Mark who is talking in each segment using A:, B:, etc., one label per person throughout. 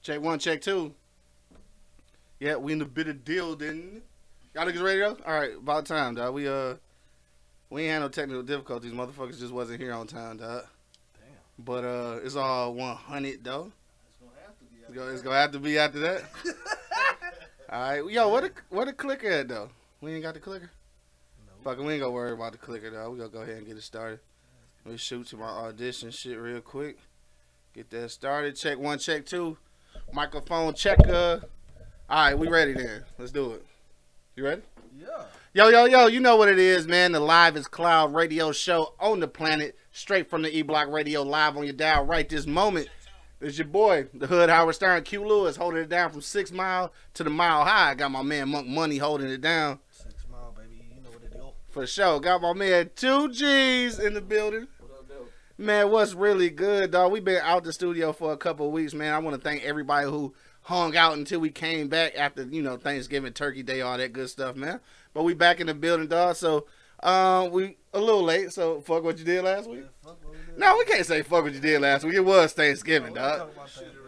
A: Check one, check two. Yeah, we in the bit of deal, didn't? Y'all niggas ready though? All right, about time, dog. We ain't had no technical difficulties. Motherfuckers just wasn't here on time, dog. Damn. But it's all 100 though. It's gonna have to be after that. All right, yo, where the clicker at though? We ain't got the clicker. No. Fuck it, we ain't gonna worry about the clicker though. We gonna go ahead and get it started. Let me shoot to my audition shit real quick. Get that started. Check one, check two. Microphone checker. All right, we ready then. Let's do it. You ready? Yeah. Yo, you know what it is, man. The Live is Cloud radio show on the planet. Straight from the E-Block Radio live on your dial right this moment. It's your boy, the Hood Howard Stern, Q Lewis, holding it down from 6 Mile to the Mile High. Got my man Monk Money holding it down.
B: 6 Mile, baby. You know what it is.
A: For sure. Got my man 2 G's in the building.
B: What up, though?
A: Man, what's really good, dog? We've been out the studio for a couple of weeks, man. I want to thank everybody who hung out until we came back after, you know, Thanksgiving, Turkey Day, all that good stuff, man. But we back in the building, dog. So we a little late, so fuck what you did last week.
B: Yeah, fuck what we did.
A: No, we can't say fuck what you did last week. It was Thanksgiving, dog.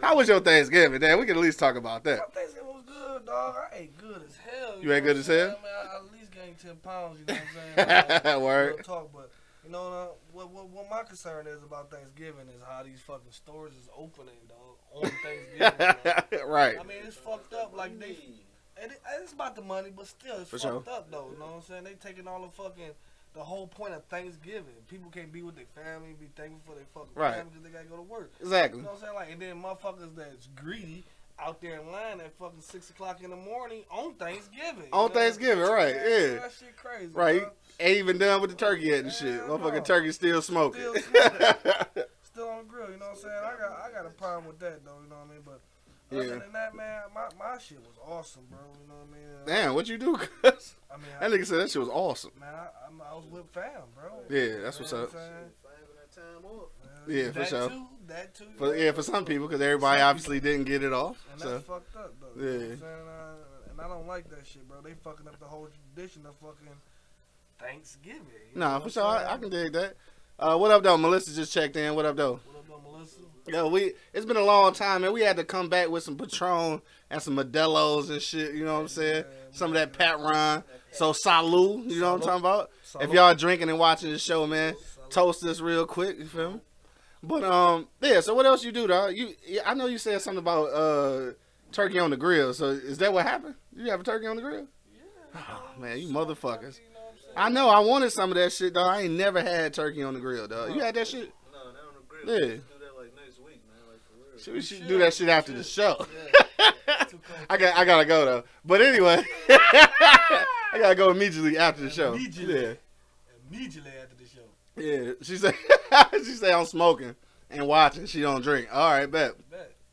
A: How was your Thanksgiving, man? We can at least talk about that.
B: My Thanksgiving was good, dog. I ate good as hell.
A: You ate good as hell?
B: Man, I at least gained 10 pounds, you know what I'm saying?
A: Word.
B: Real talk, but you know what my concern is about Thanksgiving is how these fucking stores is opening, dog, on Thanksgiving. Dog.
A: Right.
B: I mean, it's fucked up. Like it's about the money, but still, it's fucked up though. You know what I'm saying? They taking all the whole point of Thanksgiving. People can't be with their family, be thankful for their fucking family because they gotta go to work.
A: Exactly.
B: You know what I'm saying? Like, and then motherfuckers that's greedy out there in line at fucking 6 o'clock in the morning on Thanksgiving.
A: On Thanksgiving, right? Yeah.
B: That shit crazy.
A: Right.
B: Bro.
A: Ain't even done with the turkey yet and shit. Motherfucking turkey still smoking.
B: Still on the grill. You know what I'm saying? I got a problem with that though. You know what I mean? But other than that, man, my shit was awesome, bro. You know what I mean?
A: Damn, what you do? Cuz?
B: I mean,
A: that nigga said that shit was awesome.
B: Man, I was with fam, bro.
A: Yeah, that's what's up. Yeah, for sure.
B: That too.
A: For some people, because everybody obviously didn't get it off.
B: And
A: so.
B: that's fucked up, though.
A: Yeah.
B: You know what I'm saying? And I don't like that shit, bro. They fucking up the whole tradition of fucking Thanksgiving.
A: Nah, for sure. I can dig that. What up, though? Melissa just checked in. What up, though?
B: What up, though, Melissa?
A: Yo, it's been a long time, man. We had to come back with some Patron and some Modelo's and shit, you know what I'm saying? Some of that Pat Ron. So, salud, you know what I'm talking about? Salud. If y'all drinking and watching the show, man, toast this real quick, you feel me? But, yeah, so what else you do, dog? I know you said something about turkey on the grill. So, is that what happened? You have a turkey on the grill?
B: Yeah.
A: Oh, man, you motherfuckers. I know, I wanted some of that shit, dog. I ain't never had turkey on the grill, dog. You had that shit?
C: No, not on the grill.
A: Yeah.
C: For real.
A: We should do that shit after the show. I gotta go though. But anyway, I gotta go immediately after the show.
B: Immediately after the show.
A: Yeah, she said I'm smoking and watching. She don't drink. All right, bet.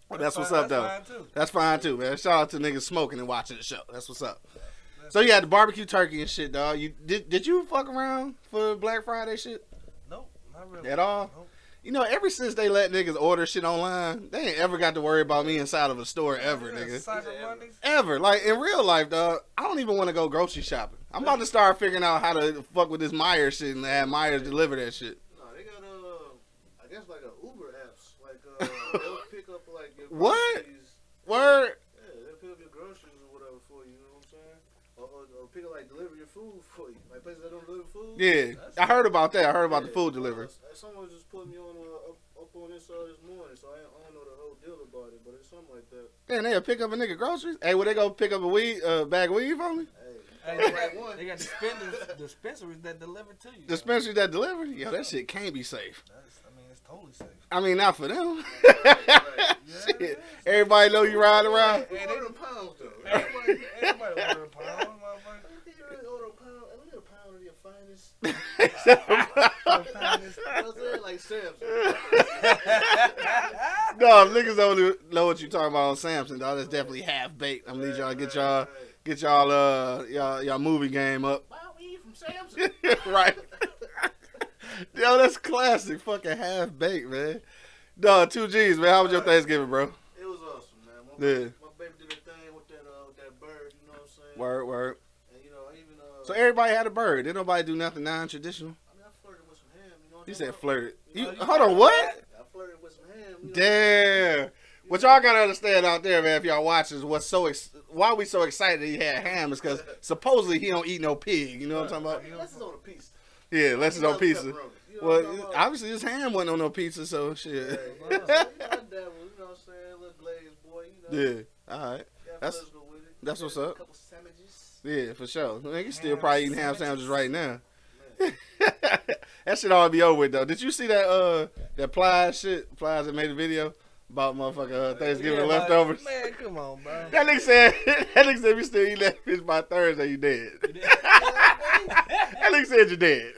A: Well, that's what's up though. That's fine too, man. Shout out to niggas smoking and watching the show. That's what's up. So you had the barbecue turkey and shit, dog. You did you fuck around for Black Friday shit?
B: Nope, not really.
A: At all?
B: Nope.
A: You know, ever since they let niggas order shit online, they ain't ever got to worry about me inside of a store ever, nigga. Ever. Like, in real life, dog, I don't even want to go grocery shopping. I'm about to start figuring out how to fuck with this Myers shit and have Myers deliver that shit.
C: No, they got, I guess, like, Uber apps. Like, they'll pick up, like, your groceries.
A: What? Word?
C: Yeah, they'll pick up your groceries or whatever for you, you know what I'm saying? Or pick up, like, deliver your food for you. Like, places that don't deliver food.
A: Yeah, I heard about that. I heard about the food delivery.
C: Someone just put me on up on this this morning, so I don't know the whole deal about it, but it's something like that.
A: Man, they'll pick up a nigga groceries? Hey, will they go pick up a bag of weed for me?
B: Hey, they got dispensaries that deliver to you.
A: Dispensaries that deliver? Yo, that shit can't be safe.
B: I mean, it's totally safe.
A: I mean, not for them.
B: Right.
A: Shit. Everybody know you ride around.
C: They order pounds, though.
B: Everybody ordering pounds, motherfucker.
C: Like Samson.
A: No, niggas don't know what you talking about on Samson, dog. That's definitely half baked. I'm gonna need y'all to get y'all movie game up.
C: Wow, we from Samson.
A: Right. Yo, that's classic. Fucking half baked, man. Dog, 2 G's, man. How was your Thanksgiving, bro?
C: It was awesome, man. My baby did her thing with that bird. You know what I'm saying?
A: Word.
C: And you know, even
A: so everybody had a bird. Didn't nobody do nothing non-traditional?
C: I mean, I flirted with some ham. You know.
A: You said flirted. Hold on, what?
C: I flirted with some ham.
A: Damn. What y'all gotta understand out there, man, if y'all watching, why we so excited he had ham is because supposedly he don't eat no pig. You know what I'm talking about?
C: Less is on a pizza.
A: Yeah, less is on pizza. Well,
C: I
A: obviously his ham wasn't on no pizza, so shit.
C: you know what I'm saying? Little glazed boy, you know.
A: Yeah, all right.
C: With
A: That's what's up.
C: A couple sandwiches.
A: Yeah, for sure. Man, you still probably eating ham sandwiches right now. That shit ought to be over with, though. Did you see that that Plies shit? Plies that made a video about motherfucking Thanksgiving leftovers.
B: Man, come on, bro.
A: That nigga said if you still eat that fish by Thursday, you dead. That nigga said you dead.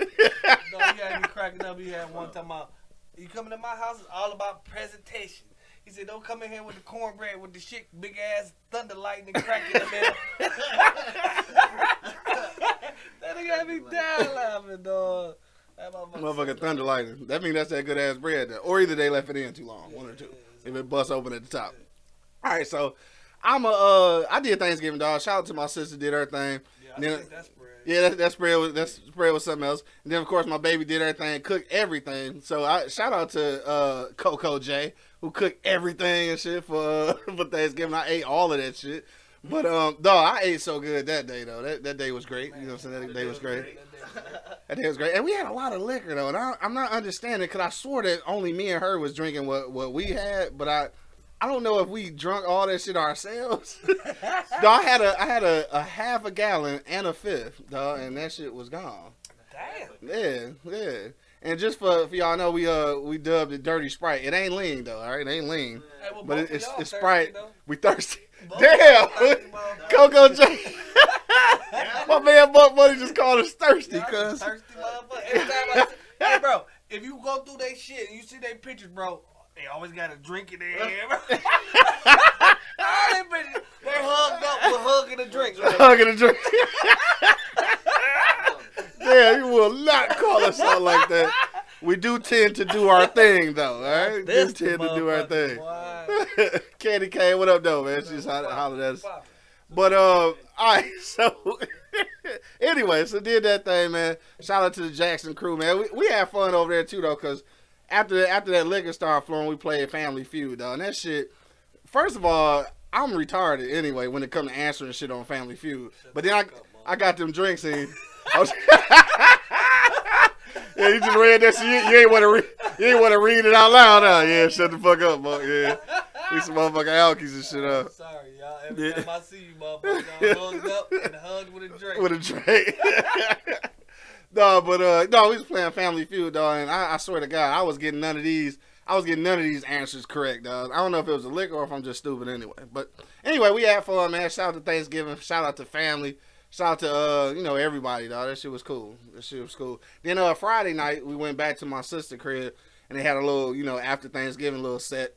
B: No, he had me cracking up. He had one time about, you coming to my house, it's all about presentation. He said, don't come in here with the cornbread with the shit, big ass thunder lightning cracking in the middle. That nigga had me down laughing, dog.
A: Motherfucking thunder lightning. That means that's that good ass bread, though. Or either they left it in too long, one or two. If it busts open at the top. All right, so I did Thanksgiving, dog. Shout out to my sister, did her thing.
B: Yeah, I think that spread.
A: Yeah, that spread was something else. And then of course my baby did her thing, cooked everything. So shout out to Coco J, who cooked everything and shit for Thanksgiving. I ate all of that shit. But dog, I ate so good that day though. That day was great. You know what I'm saying? That day was great. That day was great. And we had a lot of liquor though. And I'm not understanding because I swore that only me and her was drinking what we had, but I don't know if we drunk all that shit ourselves. Dog, I had a half a gallon and a fifth, dog, and that shit was gone.
B: Damn.
A: Yeah. And just for y'all know, we dubbed it Dirty Sprite. It ain't lean though, all right? It ain't lean,
B: Hey, well,
A: but it's Sprite.
B: Though.
A: We thirsty.
B: Both
A: Damn, Coco J.
B: Thirsty.
A: My man Buck Buddy just called us thirsty,
B: Yeah,
A: cuz.
B: thirsty motherfucker. Every time I say, hey, bro, if you go through that shit and you see they pictures, bro, they always got a drink in their hand, bro. All them bitches, they hugged up with hugging a drink.
A: Hugging a drink. Damn, you will not call us out like that. We do tend to do our thing, though, all right? We do tend to do our thing. Candy Cane, what up, though, man? She's hollered at us. But, all right, so, anyway, so did that thing, man. Shout out to the Jackson crew, man. We had fun over there, too, though, because after that liquor started flowing, we played Family Feud, though. And that shit, first of all, I'm retarded anyway when it comes to answering shit on Family Feud. But then I got them drinks and yeah, you just read that shit. You ain't want to read it out loud, huh? Yeah, shut the fuck up, boy. Yeah, we some motherfucking alkies and shit up.
B: Sorry, y'all. Every time I see you, motherfucker, hugged up and hugged with a drink.
A: With a drink. No, but no, we was playing Family Feud, dog, and I swear to God, I was getting none of these answers correct, dog. I don't know if it was a liquor or if I'm just stupid anyway. But anyway, we had fun, man. Shout out to Thanksgiving. Shout out to family. Shout out to everybody, dog. That shit was cool. Then Friday night we went back to my sister's crib and they had a little, after Thanksgiving little set.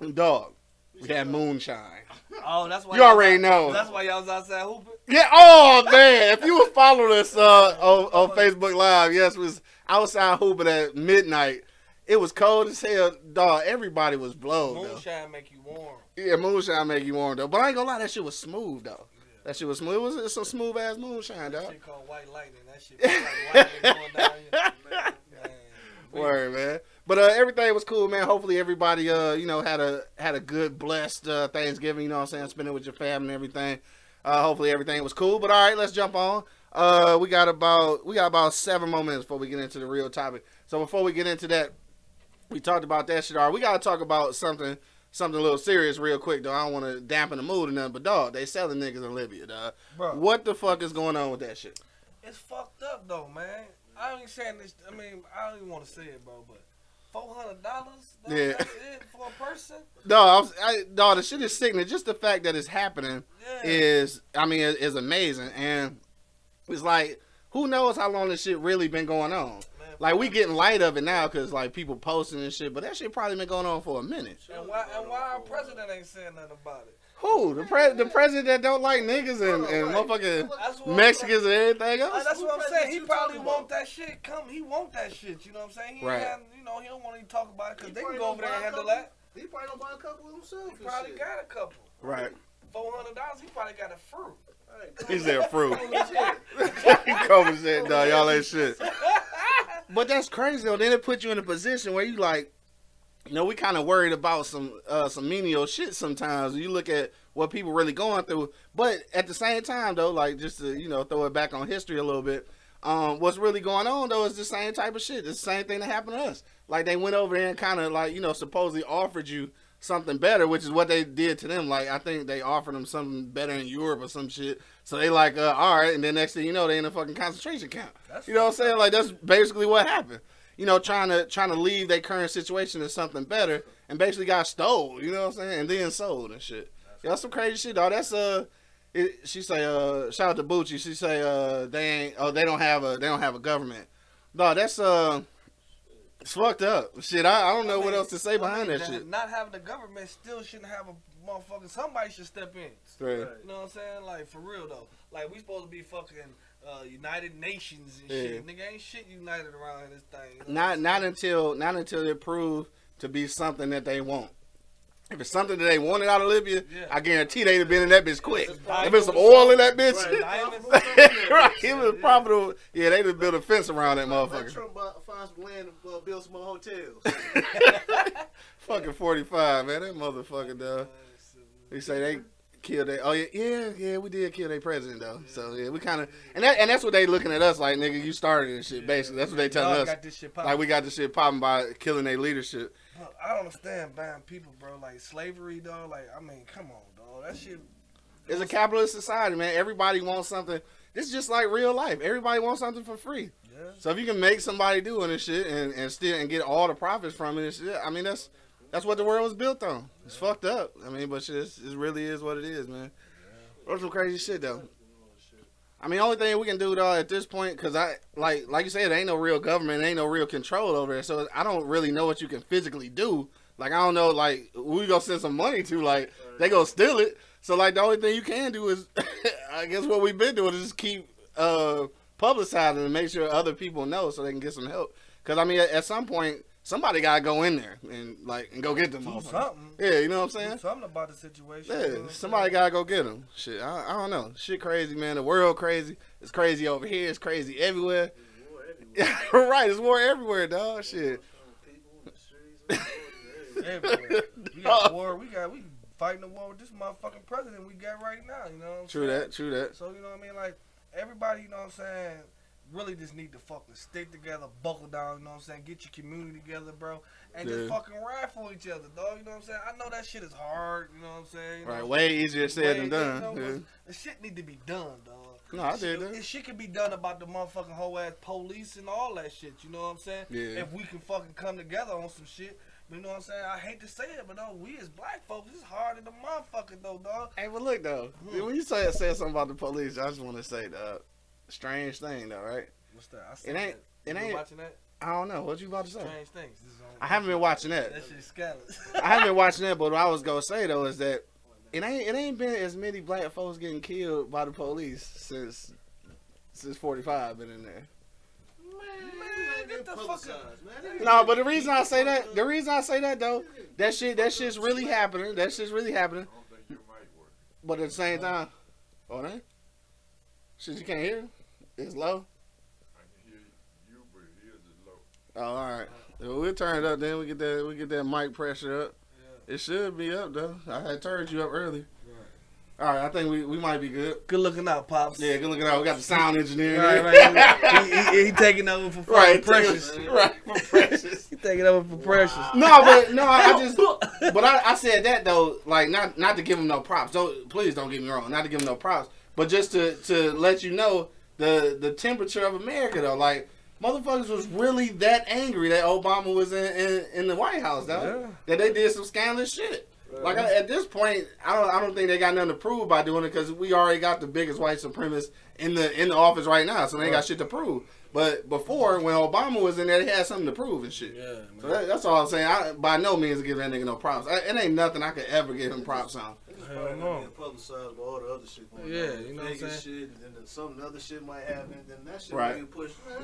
A: And dog, we had moonshine.
B: Oh, that's why
A: you already know.
B: That's why y'all was outside hooping?
A: Yeah, oh man. If you were following us on Facebook Live, yes, it was outside hooping at midnight. It was cold as hell, dog. Everybody was blown.
B: Moonshine make you warm.
A: Yeah, moonshine make you warm though. But I ain't gonna lie, that shit was smooth though. That shit was smooth. It was some smooth ass moonshine, dog.
B: That shit called white lightning. That shit like lightning going down here.
A: Word, man. But everything was cool, man. Hopefully everybody had a good, blessed Thanksgiving, you know what I'm saying, spending with your family and everything. Hopefully everything was cool. But all right, let's jump on. We got about 7 more minutes before we get into the real topic. So before we get into that, we talked about that shit. All right, we gotta talk about something a little serious real quick, though. I don't want to dampen the mood or nothing, but dog, they selling niggas in Libya, dog.
B: Bro,
A: what the fuck is going on with that shit?
B: It's fucked up though, man. I ain't saying this. I mean, I don't even want to say it, bro, but $400.
A: Yeah.
B: That's it for a person.
A: Dog, the shit is sickening. Just the fact that it's happening is amazing, and it's like, who knows how long this shit really been going on? Man, like, we getting light of it now because like people posting and shit, but that shit probably been going on for a minute.
B: And why our president ain't saying nothing about it?
A: Who? The president that don't like niggas and motherfucking Mexicans and everything else?
B: That's what I'm saying. He probably want that shit. He want that shit. You know what I'm saying? He don't want to talk about it because they can go over there and handle that.
C: He probably don't buy a couple himself.
B: He probably got a couple.
A: Right.
B: $400. He probably got a fruit.
A: He said fruit. He covered shit, dog. Y'all ain't shit. But that's crazy though. Then it put you in a position where you like, you know, we kind of worried about some menial shit sometimes. You look at what people really going through, but at the same time though, like just to, you know, throw it back on history a little bit. What's really going on though is the same type of shit. It's the same thing that happened to us. Like they went over there and kind of like, you know, supposedly offered you something better, which is what they did to them. Like I think they offered them something better in Europe or some shit. So they like, all right, and then next thing you know, they in a fucking concentration camp. You know what I'm saying? Like that's basically what happened. You know, trying to leave their current situation to something better, and basically got stole. You know what I'm saying? And then sold and shit. Yeah, that's some crazy shit, dog. That's she say shout out to Bucci. She say they don't have a government. Dog, that's it's fucked up. Shit, I don't know what else to say behind that shit.
B: Not having the government still shouldn't have a motherfucker. Somebody should step in.
A: Right.
B: You know what I'm saying? Like for real though. Like we supposed to be fucking United Nations and shit. Nigga ain't shit united around this thing. You know
A: not until they prove to be something that they want. If it's something that they wanted out of Libya, I guarantee they'd have been in that bitch quick. If there's some oil in that bitch, right? It was profitable. Yeah, they'd have built a fence around that motherfucker.
C: Trump find some land and build some more hotels.
A: Fucking 45, man. That motherfucker, dog. They say they killed their. Oh yeah, we did kill their president though. So yeah, we kind of and that's what they looking at us like, nigga. You started this shit. Basically, that's what they telling us. Like we got this shit popping by killing their leadership.
B: Look, I don't understand buying people, bro. Like slavery, dog. Like I mean, come on, dog. That shit.
A: It's a capitalist society, man. Everybody wants something. This is just like real life. Everybody wants something for free. Yeah. So if you can make somebody doing this shit and get all the profits from it and shit, I mean that's what the world was built on. It's fucked up. I mean, but shit, it really is what it is, man. That's some crazy shit though. I mean, only thing we can do though at this point, cause like you said, there ain't no real government, there ain't no real control over it. So I don't really know what you can physically do. Like I don't know, like who you gonna send some money to? Like they gonna steal it. So like the only thing you can do is, I guess what we've been doing is just keep publicizing and make sure other people know so they can get some help. Cause I mean, at some point, somebody gotta go in there and go get them.
B: Do something.
A: Yeah, you know what I'm saying?
B: Do something about the situation.
A: Yeah, you know somebody gotta go get them. Shit, I don't know. Shit crazy, man. The world crazy. It's crazy over here. It's crazy everywhere. Right, it's war everywhere, dog. Shit.
B: Everywhere. We got war. We fighting the war with this motherfucking president we got right now. You know what I'm saying?
A: True that.
B: So you know what I mean? Like everybody, you know what I'm saying? Really just need to fucking stick together, buckle down, you know what I'm saying? Get your community together, bro. And just fucking ride for each other, dog. You know what I'm saying? I know that shit is hard, you know what I'm saying? You know,
A: right, way easier said than done.
B: You know, the shit need to be done, dog.
A: No, I did that.
B: Shit can be done about the motherfucking whole ass police and all that shit, you know what I'm saying?
A: Yeah.
B: If we can fucking come together on some shit. You know what I'm saying? I hate to say it, but though, we as black folks, it's hard in the motherfucker though, dog.
A: Hey, but look though, when you say something about the police, I just want to say the strange thing though, right? What's that? It ain't.
B: Watching that?
A: I don't know. What you about to say?
B: Strange things.
A: I haven't been watching that.
B: That shit's scandalous.
A: I haven't been watching that, but what I was gonna say though is that it ain't been as many black folks getting killed by the police since 45 been in there.
B: Man, get the fuck out.
A: No, but the reason I say that though, that shit's really happening. That shit's really happening. But at the same time, that shit you can't hear? It's low.
D: I can hear you, but it is low.
A: Oh, all right. Well, we'll turn it up then. We get that mic pressure up. Yeah. It should be up though. I had turned you up earlier. All right, I think we might be good.
B: Good looking out, Pops.
A: Yeah, good looking out. We got the sound engineer.
B: Right. He taking over for Precious.
A: Right, for Precious.
B: He taking over for Precious.
A: I said that though, like not to give him no props. Please don't get me wrong. Not to give him no props, but just to let you know the temperature of America though. Like motherfuckers was really that angry that Obama was in the White House though. Yeah. That they did some scandalous shit. Like at this point, I don't think they got nothing to prove by doing it because we already got the biggest white supremacist in the office right now, so they ain't got shit to prove. But before, when Obama was in there, they had something to prove and shit. Yeah, so that's all I'm saying. I by no means give that nigga no props. It ain't nothing I could ever give him props on.
C: Hell no. Publicized by all the other shit going on.
B: You know what I'm saying?
C: Shit, and then some other shit might happen, then that shit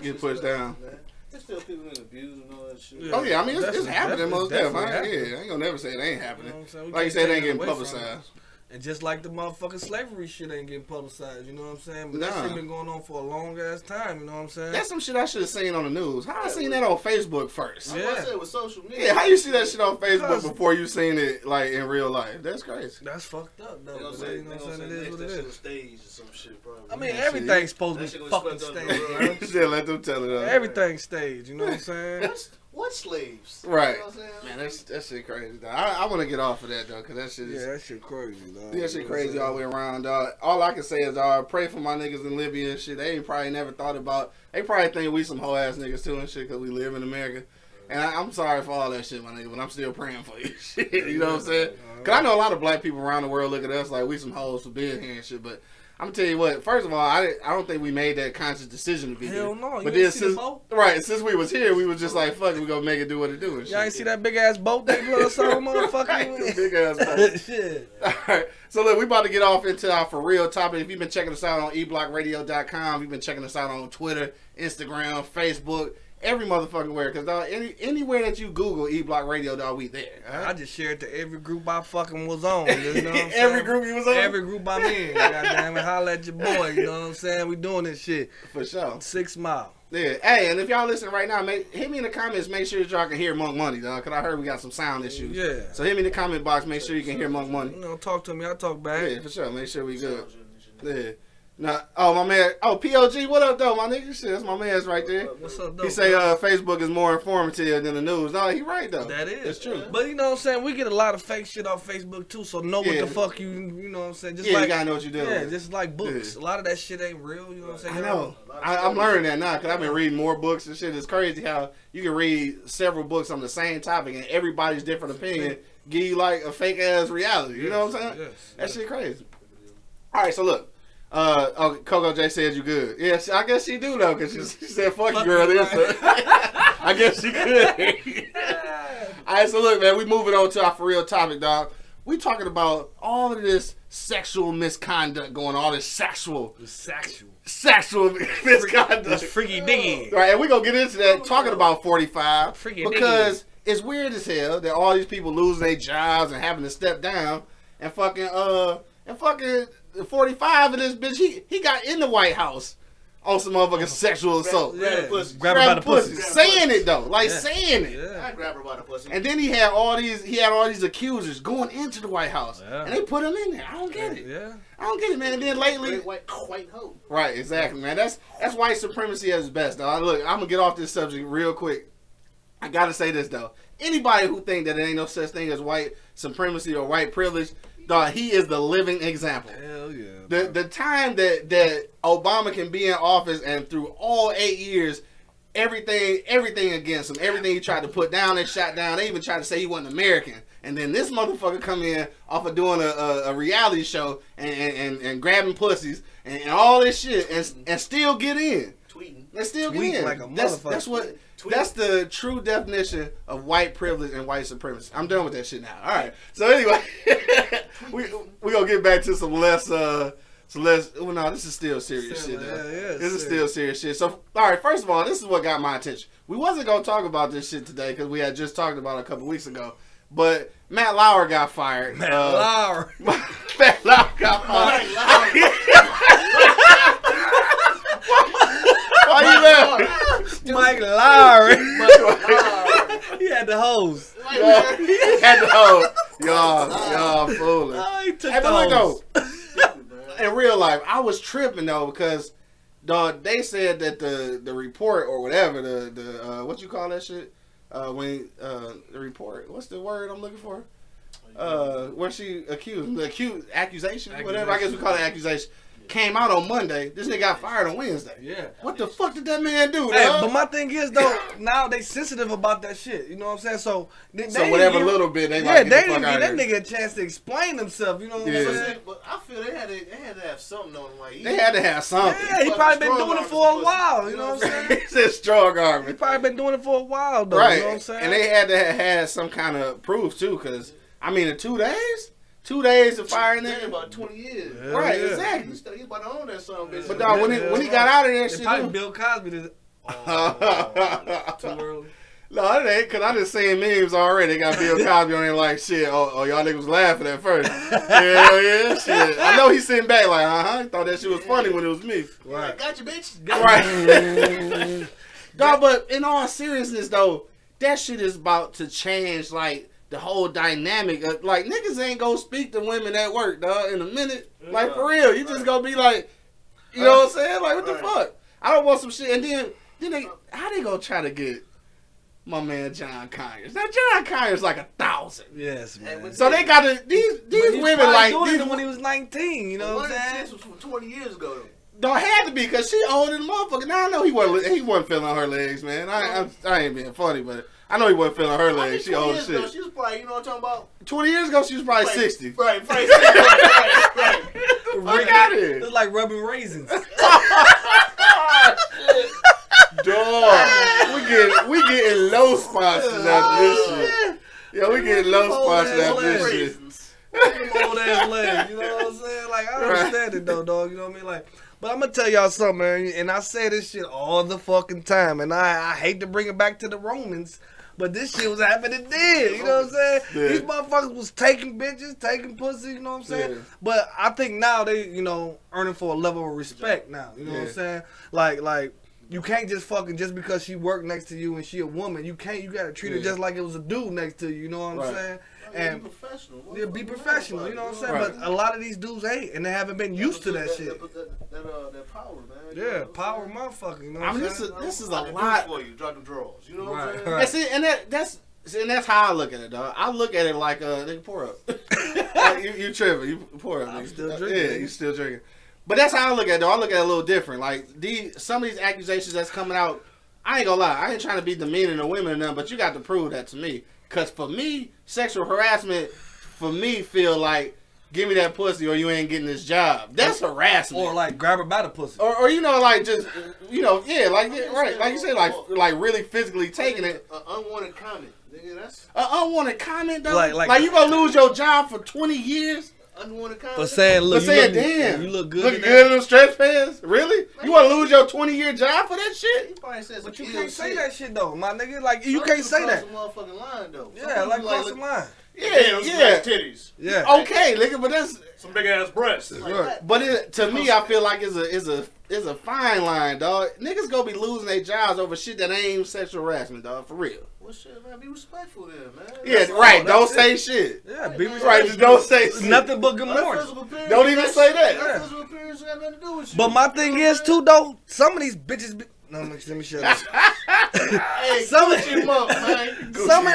A: get pushed down.
C: Man. There's still people getting abused and all that shit.
A: Yeah. Oh yeah, I mean it's happening most definitely. I ain't gonna never say it ain't happening. You know like you said, it ain't getting publicized.
B: And just like the motherfucking slavery shit ain't getting publicized, you know what I'm saying? But that shit been going on for a long ass time, you know what I'm saying?
A: That's some shit I should have seen on the news. How I seen that on Facebook first?
C: Yeah. I said with social media.
A: Yeah, how you see that shit on Facebook before you seen it like in real life? That's crazy.
B: That's fucked up, though.
C: You know what I'm saying? It is what it is. Stage or some shit, probably.
B: I mean, everything's supposed to be fucking staged.
A: Yeah, let them tell it.
B: Everything's staged, you know what I'm saying?
C: What slaves?
A: Right.
C: You know what I'm
A: Man, that shit crazy, dog. I want to get off of that, though, because that shit is...
B: Yeah, that shit crazy, dog.
A: That shit crazy all the way around, dog. All I can say is, dog, pray for my niggas in Libya and shit. They ain't probably never thought about... They probably think we some hoe-ass niggas, too, and shit, because we live in America. And I'm sorry for all that shit, my nigga, but I'm still praying for you. Shit, you know what I'm saying? Because I know a lot of black people around the world look at us like we some hoes for being here and shit, but... I'm gonna tell you what. First of all, I don't think we made that conscious decision to be here.
B: Hell no.
A: But then since we was here, we was just like, fuck it, we gonna make it do what it do.
B: Y'all ain't see that big ass boat they blew us on, motherfucker?
A: Big ass boat.
B: Shit.
A: All right. So look, we about to get off into our for real topic. If you've been checking us out on eblockradio.com, you've been checking us out on Twitter, Instagram, Facebook. Every motherfucking where, because anywhere that you Google E-Block Radio, dog, we there. Right?
B: I just shared to every group I fucking was on. You know what I'm saying?
A: Every group you was on?
B: Every group I'm in. Goddamn it, holla at your boy. You know what I'm saying? We doing this shit.
A: For sure.
B: 6 Mile.
A: Yeah. Hey, and if y'all listen right now, hit me in the comments. Make sure that y'all can hear Monk Money, dog, because I heard we got some sound issues.
B: Yeah.
A: So hit me in the comment box. Make sure you can hear Monk Money.
B: You know, talk to me. I talk back.
A: Yeah, for sure. Make sure we good. Yeah. Nah, my man. Oh, POG, what up, though, my nigga? Shit, that's my man's right there.
B: What's up, though?
A: He say Facebook is more informative than the news. No, he right, though.
B: That is.
A: It's true.
B: But you know what I'm saying? We get a lot of fake shit off Facebook, too, so know what the fuck you know what I'm saying? Just
A: you gotta know what you're doing.
B: Yeah, just like books. Yeah. A lot of that shit ain't real, you know what I'm saying?
A: I know. I'm learning that now, because I've been reading more books and shit. It's crazy how you can read several books on the same topic, and everybody's different opinion give you, like, a fake-ass reality. You know what I'm saying?
B: Yes.
A: That shit crazy. All right, so look. Coco J said you good. Yeah, I guess she do though, cause she said fuck you girl. I guess she could. All right, so look, man, we moving on to our for real topic, dog. We talking about all of this sexual misconduct going on, all this sexual misconduct.
B: This freaky diggy.
A: Right, and we gonna get into that talking about 45
B: freaky
A: because it's weird as hell that all these people losing their jobs and having to step down and fucking 45 of this bitch, he got in the White House on some motherfucking sexual assault.
B: Grab
A: her
B: by the pussy.
A: Saying it though. Like saying it.
C: I grab her by the pussy.
A: And then he had all these accusers going into the White House. And they put him in there. I don't get it. I don't get it, man. And then lately
C: white hoe.
A: Right, exactly, man. That's white supremacy at its best, though. Look, I'm gonna get off this subject real quick. I gotta say this though. Anybody who think that there ain't no such thing as white supremacy or white privilege, dog, he is the living example.
B: Hell yeah.
A: The time that Obama can be in office and through all 8 years, everything against him, everything he tried to put down and shot down. They even tried to say he wasn't American. And then this motherfucker come in off of doing a reality show and grabbing pussies and all this shit and still get in.
C: Tweeting.
A: And still get in.
B: Like a motherfucker.
A: That's the true definition of white privilege and white supremacy. I'm done with that shit now. All right. So anyway, we gonna get back to some less. Well, no, this is still serious shit. This is still serious shit. So, all right. First of all, this is what got my attention. We wasn't gonna talk about this shit today because we had just talked about it a couple weeks ago. But Matt Lauer got fired.
B: Matt Lauer
A: got fired. Why you laughing?
B: Mike Lowry. He had the hose.
A: Y'all fooling.
B: Oh, he took the hose.
A: In real life, I was tripping though because they said that the report or whatever the what you call that shit when the report, what's the word I'm looking for? Where she accusation, whatever. I guess we call it accusation. Came out on Monday. This nigga got fired on Wednesday.
B: Yeah.
A: What the fuck did that man do,
B: Hey,
A: dog?
B: but my thing is though, now they sensitive about that shit. You know what I'm saying? So
A: whatever little bit they like.
B: They didn't give that nigga a chance to explain himself. You know what I'm saying?
C: But I feel they had to have something on him. Like,
A: they had to have something.
B: Yeah, he probably been doing it for a while. You know what I'm saying?
A: He said strong arm.
B: He probably been doing it for a while though.
A: Right.
B: You know what I'm saying?
A: And they had to have had some kind of proof too, because I mean, in 2 days. 2 days of firing nigga.
C: About 20 years.
A: Yeah, right, exactly.
C: He about to own that son bitch.
A: But dog, when he got out of there, shit.
B: Probably Bill Cosby did.
C: Too early.
A: No, it ain't, because I just seen memes already. They got Bill Cosby on there like, shit, oh, y'all niggas was laughing at first. Yeah, shit. I know he's sitting back like, he thought that shit was funny when it was me.
C: Right. Got you, bitch.
A: Right. Dog, but in all seriousness, though, that shit is about to change, like, the whole dynamic. Like, niggas ain't gonna speak to women at work, dog, in a minute. Like, for real. You just gonna be like, you know what I'm saying? Like, what the fuck? I don't want some shit. And then they, how they gonna try to get my man John Conyers? Now, John Conyers like 1,000.
B: Yes, man.
A: So they gotta, these women like,
B: doing it when he was 19, you know what I'm saying?
C: Was from 20 years ago.
A: Don't have to be, because she older than the motherfucker. Now, I know he wasn't feeling her legs, man. I ain't being funny, but I know he wasn't feeling her legs. She old as shit.
C: She was probably, you know what I'm talking about?
A: 20 years ago, she was probably 60.
C: Right, probably 60. right.
A: Fuck out of here.
B: It's like rubbing raisins.
A: Dog, we getting low sponsors after this shit. Yeah, we getting low sponsors after this shit.
B: Old ass legs, you know what I'm saying? Like, I understand it though, dog. You know what I mean? Like, but I'm gonna tell y'all something, man. And I say this shit all the fucking time, and I hate to bring it back to the Romans, but this shit was happening then. You know what I'm saying?
A: Yeah.
B: These motherfuckers was taking bitches, taking pussy. You know what I'm saying?
A: Yeah.
B: But I think now they, you know, earning for a level of respect now. You know what I'm saying? Like. You can't just fucking, just because she worked next to you and she a woman, you gotta treat her just like it was a dude next to you know what I'm saying? And
C: be professional.
B: Yeah, be professional, you know what I'm saying?
A: Right.
B: But a lot of these dudes ain't, and they haven't been used to that shit.
C: That power, man.
B: Yeah, power motherfucker, you know what
A: I
B: I'm
A: mean,
B: saying?
A: this is a
C: I can do
A: lot.
C: it for you, drop the drawers. You know what I'm saying?
B: Right.
A: And see, and that's how I look at it, dog. I look at it like, nigga, pour up. Like, you tripping. You pour up, nigga.
B: I'm still drinking.
A: Yeah, you still drinking. But that's how I look at it, though. I look at it a little different. Like, some of these accusations that's coming out, I ain't gonna lie. I ain't trying to be demeaning to women or nothing, but you got to prove that to me. Because for me, sexual harassment, feel like, give me that pussy or you ain't getting this job. That's harassment.
B: Or like, grab her by the pussy.
A: Or you know, like, just, you know, yeah, like, right. Like you say, like really physically taking it.
C: An unwanted comment. Nigga, that's
A: An unwanted comment, though?
B: Like
A: you gonna lose your job for 20 years?
C: unwanted comment.
B: For saying, look,
A: Damn,
B: you look good.
A: Looking good in them stretch pants? Really? You want to lose your 20-year job for that shit?
C: He probably said some
B: But you
C: ill
B: can't say
C: shit.
B: that shit though, my nigga. Like, you
C: Some
B: can't
C: people
B: say
C: cross
B: that.
C: the motherfucking line though.
B: Yeah, like cross the line.
A: Yeah.
C: Titties.
B: Yeah.
A: Okay, nigga, but that's
D: Some big ass breasts.
C: Like,
A: but to me, I feel like it's a fine line, dog. Niggas gonna be losing their jobs over shit that ain't even sexual harassment, dog. For real.
C: well, shit, man, be respectful then, man.
A: Yeah,
C: That's
A: right.
C: all.
A: Don't
C: That's
A: say
C: it.
A: shit.
B: Yeah, be
A: Right, just don't say shit.
B: nothing but good
C: That
B: morning.
C: physical appearance,
A: Don't even say that.
C: That physical appearance got nothing to do with you.
B: But my thing is too though, some of these bitches be, no, let me shut up.
C: Hey,
B: Some of
C: Gucci bump, man.
B: some of,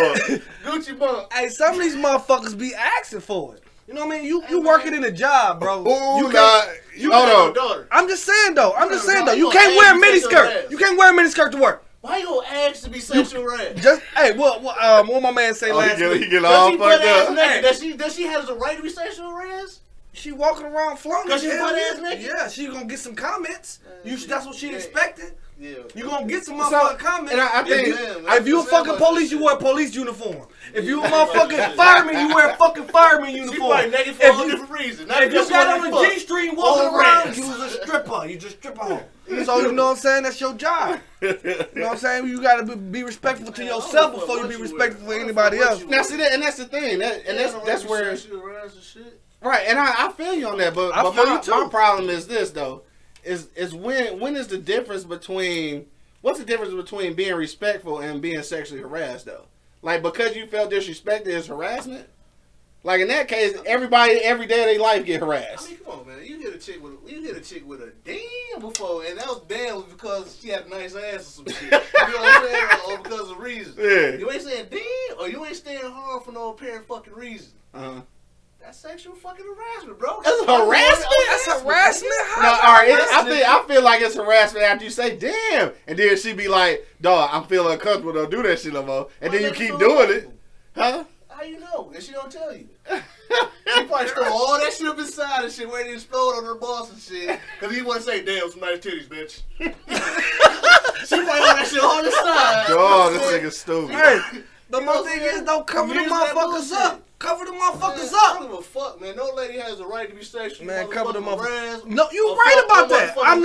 C: Gucci bump.
B: hey, some of these motherfuckers be asking for it. You know what I mean? You working in a job, bro.
A: Ooh,
B: You
A: nah.
C: You
A: Hold
C: got
A: on.
C: a daughter.
B: I'm just saying though. You
C: You
B: can't
C: gonna
B: wear a
C: ask
B: mini
C: to take your
B: skirt.
C: ass.
B: You can't wear a mini skirt to work.
C: Why you gonna ask to be sexual harassed?
B: Just hey, what my man say last
A: He
B: week?
A: get all fucked up.
C: Does she have the right to be sexual harassed?
B: She walking around flaunting.
C: Cause she
B: hell
C: butt-ass
B: yeah.
C: naked?
B: Yeah, she gonna get some comments. That's what she expected.
C: Yeah.
B: You gonna get some
A: So,
B: motherfucking comments.
A: and I think-
B: if you a fucking police, you wear a police uniform. If you a motherfucking fireman, you wear a fucking fireman
C: She
B: uniform.
C: probably naked for
B: If
C: a whole
B: you-
C: different reason.
B: If you got on a G-string walking
C: All
B: around,
C: rats.
B: you was a stripper. You just stripper home. So you know what I'm saying? That's your job. You know what I'm saying? You gotta be respectful to yourself before you be respectful for anybody else.
A: Now see that, and that's the thing. That's where. Right, and I feel you on that, but
B: I feel you too.
A: my problem is this though, is when is the difference between what's the difference between being respectful and being sexually harassed though? Like because you felt disrespected is harassment? Like in that case, everybody every day of their life get
C: I
A: harassed.
C: mean, come on, man. You hit a chick with a damn before, and that was damn because she had a nice ass or some shit. You know what I'm saying? Or because of reason.
A: Yeah.
C: You ain't saying damn, or you ain't staying hard for no apparent fucking reason.
A: Uh-huh.
C: That's sexual fucking harassment, bro.
A: That's harassment?
B: That's harassment?
A: No, all right. I feel like it's harassment after you say "damn," and then she be like, "Dog, I'm feeling uncomfortable. Don't do that shit no more." And then you keep doing it, huh?
C: How you know? And she don't tell you. She probably store all that shit up inside and shit, waiting to explode on her boss and shit. Cause he want to say, "Damn, some nice titties, bitch." She probably want that shit on the side.
A: Dog, this nigga stupid.
B: Hey, The my thing is, don't cover the motherfuckers up. Cover the motherfuckers up.
C: I don't give a fuck, man. No lady has a right to be sexual.
B: Man, cover the
C: motherfuckers.
B: No, you right about that. I'm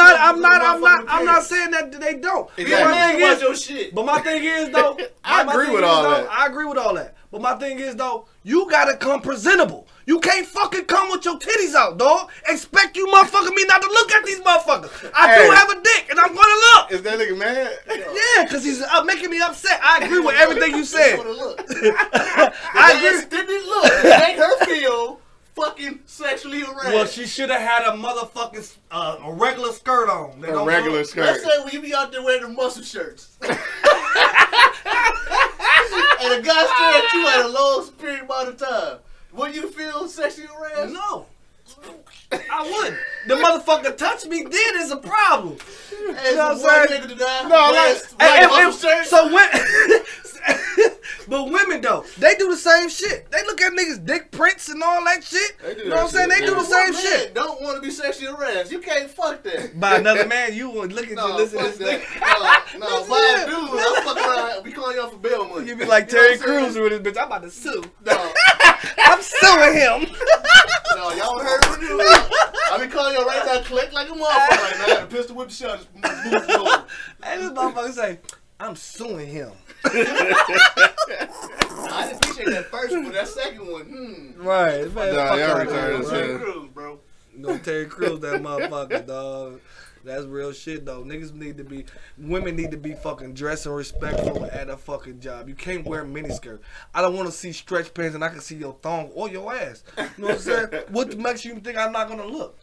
B: not saying that they don't.
C: Exactly.
B: But my thing is though,
A: I agree with all that.
B: I agree with all that. But my thing is though, you gotta come presentable. You can't fucking come with your titties out, dog. Expect you motherfucker me not to look at these motherfuckers. I do have a dick, and I'm gonna look.
A: Is that nigga mad?
B: Yeah, because he's making me upset. I agree with everything you said.
C: I agree. Didn't look. Make her feel fucking sexually harassed.
B: Well, she should have had a motherfucking a regular skirt on.
A: A regular skirt.
C: Let's say when you be out there wearing the muscle shirts. And a guy staring at you at a long period amount of time. Would you feel sexually harassed?
B: No. I wouldn't. The motherfucker touch me then is a problem.
C: Hey,
B: you know what I'm saying? So when, but women though, they do the same shit. They look at niggas' dick prints and all that shit. You know what I'm saying? They do the same shit.
C: Don't want to be sexually harassed. You can't fuck that.
B: By another man, you would look at you, listen to this nigga.
C: No, by a dude, I'm fucking around. We calling y'all for bail money.
B: You be like Terry Crews with this bitch. I'm about to sue.
C: No.
B: I'm suing him.
C: No, y'all heard from you. I be calling y'all right now, click like a motherfucker right now. I got a pistol whip shot. Just move forward.
B: And this motherfucker say, I'm suing him.
C: I didn't appreciate that first one, but that second one,
B: Right. Man,
C: Terry Crews, bro.
B: No, Terry Crews, that motherfucker, dog. That's real shit, though. Women need to be fucking dressed and respectful at a fucking job. You can't wear a miniskirt. I don't want to see stretch pants and I can see your thong or your ass. You know what I'm saying? What makes you think I'm not going to look?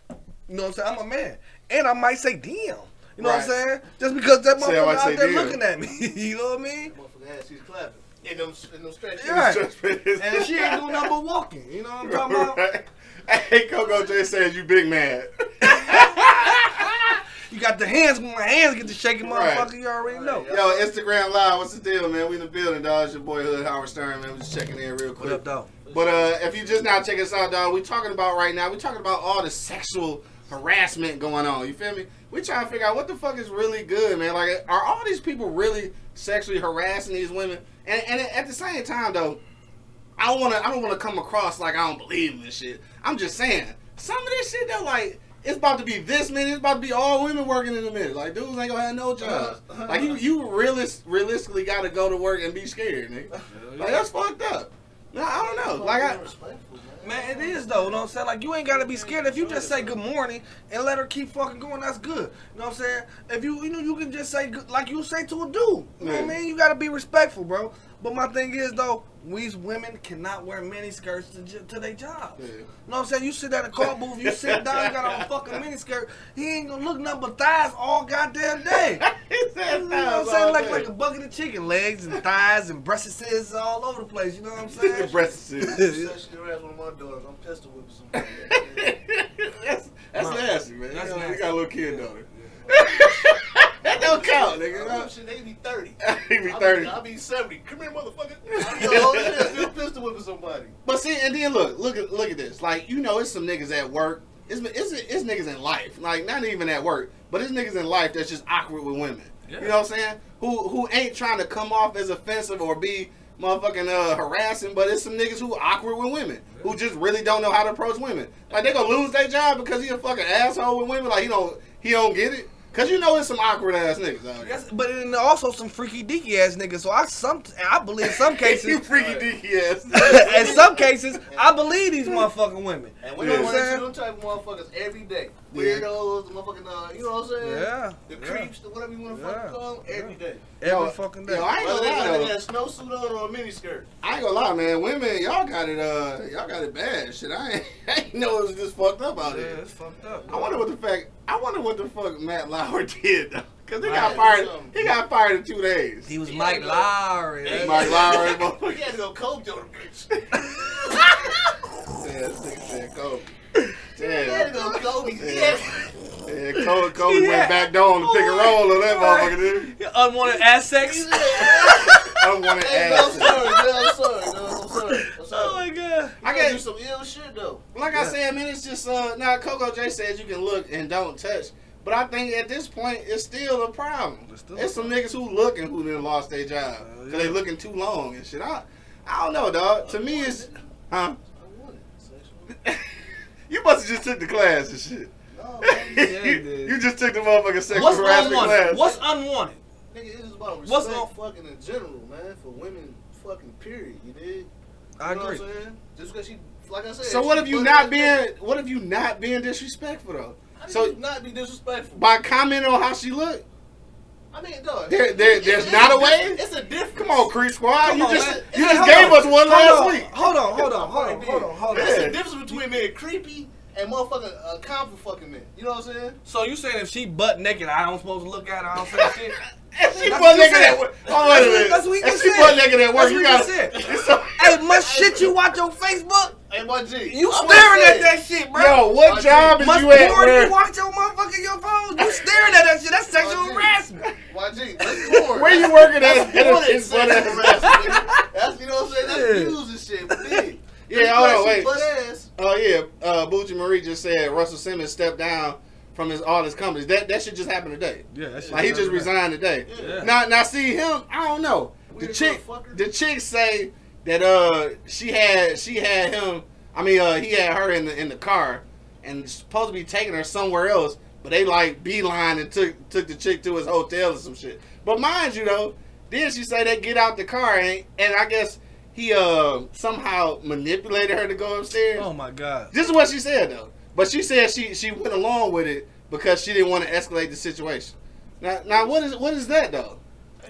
B: You know what I'm saying? I'm a man. And I might say, damn. You know what I'm saying? Just because that motherfucker out there looking at me. You know what I mean?
C: Motherfucker ass, she's clapping. In them stretch
B: right. And she ain't doing nothing but walking. You know what I'm talking about?
A: Right. Hey, Coco J says you big mad.
B: You got the hands, when my hands get to shaking, motherfucker, you already know.
A: Yo, Instagram Live, what's the deal, man? We in the building, dog. It's your boy Hood Howard Stern, man. We just checking in real quick.
B: What up, dog?
A: But if you just now check us out, dog, we talking about right now, we talking about all the sexual harassment going on. You feel me? We trying to figure out what the fuck is really good, man. Like, are all these people really sexually harassing these women? And at the same time, though, I don't want to come across like I don't believe in this shit. I'm just saying, some of this shit, though, like, it's about to be this many. It's about to be all women working in a minute. Like, dudes ain't gonna have no jobs. Like, you realistically got to go to work and be scared, nigga. Like, that's fucked up. No, I don't know. Like,
B: man, it is though. You know what I'm saying? Like, you ain't gotta be scared. If you just say good morning and let her keep fucking going, that's good. You know what I'm saying? If you you can just say good, like you say to a dude. You know what I mean? You gotta be respectful, bro. But my thing is though, we women cannot wear mini skirts to their job. You know what I'm saying? You sit at a car booth, you sit down, you got on a fucking mini skirt. He ain't gonna look nothing but thighs all goddamn day. You know what I'm saying? Like a bucket of chicken, legs and thighs and breasts all over the place. You know what I'm saying?
A: Breasts.
C: One of my daughters, I'm pistol whipping somebody.
A: That's nasty, man.
B: That's
A: nasty.
B: nasty.
A: You got a little kid, daughter. That don't count, nigga.
C: They be 30.
A: He be 30.
C: I'll be 70. Come here, motherfucker. I'm still pistol whipping somebody.
A: But see, and then look at this. Like, you know, it's some niggas at work. It's niggas in life. Like, not even at work, but it's niggas in life that's just awkward with women. Yeah. You know what I'm saying? Who ain't trying to come off as offensive or be motherfucking harassing, but it's some niggas who awkward with women, who just really don't know how to approach women. Like, they gonna lose their job because he a fucking asshole with women. Like, he don't get it. Cause you know it's some awkward ass niggas out here.
B: Yes, but then also some freaky deaky ass niggas. So I believe in some cases
A: you freaky deaky ass.
B: In some cases, I believe these motherfucking women.
C: And we don't run into them type of motherfuckers every day. Weirdos, the motherfucking, you know what I'm saying?
B: Yeah.
C: The creeps, the whatever you want to fucking call them, every day.
B: Every fucking day.
A: Yo, I ain't gonna lie though.
C: Got a snowsuit on or a miniskirt. I
A: ain't gonna lie, man. Women, y'all got it bad. Shit, I ain't know it was this fucked up out here.
B: Yeah, it's fucked up.
A: Bro. I wonder what the fuck Matt Lauer did though. Cause he got fired. He got fired in 2 days.
B: He was Mike Lowry.
A: Mike Lowry.
C: He had to go Kobe on the bitch.
A: Yeah, this nigga said Kobe.
C: He had to go Kobe.
A: Yeah, Kobe went back down to pick a roll on that motherfucker, dude.
B: Unwanted assets.
A: Unwanted assets.
C: I'm sorry.
B: Oh my god.
C: I gotta do some ill shit though.
A: Like I said, man, it's just now Coco J says you can look and don't touch. But I think at this point, it's still a problem. It's some niggas who looking who done lost their job. Cause they looking too long and shit. I don't know, dog. To me, it's... Huh? You must have just took the class and shit. No, you just took the motherfucking sexual harassment class.
B: What's unwanted?
C: Nigga, it's just about respect fucking in general, man. For women, fucking period. You dig?
B: I agree.
C: What I'm saying? Just because she, like I said.
A: So what if you not being disrespectful though?
C: So not be disrespectful
A: by commenting on how she looked.
C: I mean, dog.
A: There's not a way.
C: It's a difference.
A: Come on, Creep Squad. You just gave
B: us
A: one last week.
B: Hold on.
C: There's a difference between being creepy and motherfucking confident fucking men. You know what I'm saying?
B: So you saying if she butt naked, I don't supposed to look at her? I don't say shit.
A: If she butt naked at work,
B: that's what he just said.
A: If she butt naked at work, you got.
B: Hey, much shit you watch on Facebook.
C: Hey, my G.
B: You staring at that shit, bro.
A: Yo, what job is you at?
B: Much porn you watch your motherfucking your phone. You staring at that shit. That's sexual harassment.
C: My G, that's porn.
A: Where you working at?
C: That's sexual harassment. That's, you know what I'm saying? That's views and shit. But
A: yeah, hold on, wait.
C: Butt ass.
A: Oh yeah, Boochie Marie just said Russell Simmons stepped down from all his companies. That shit just happened today.
B: Yeah, that shit.
A: Like he just resigned today.
C: Yeah.
A: Now see him. I don't know. The chick say that she had him. I mean he had her in the car and supposed to be taking her somewhere else, but they like beeline and took the chick to his hotel or some shit. But mind you though, then she say they get out the car and I guess he somehow manipulated her to go upstairs.
B: Oh my God.
A: This is what she said though. But she said she went along with it because she didn't want to escalate the situation. Now what is that though?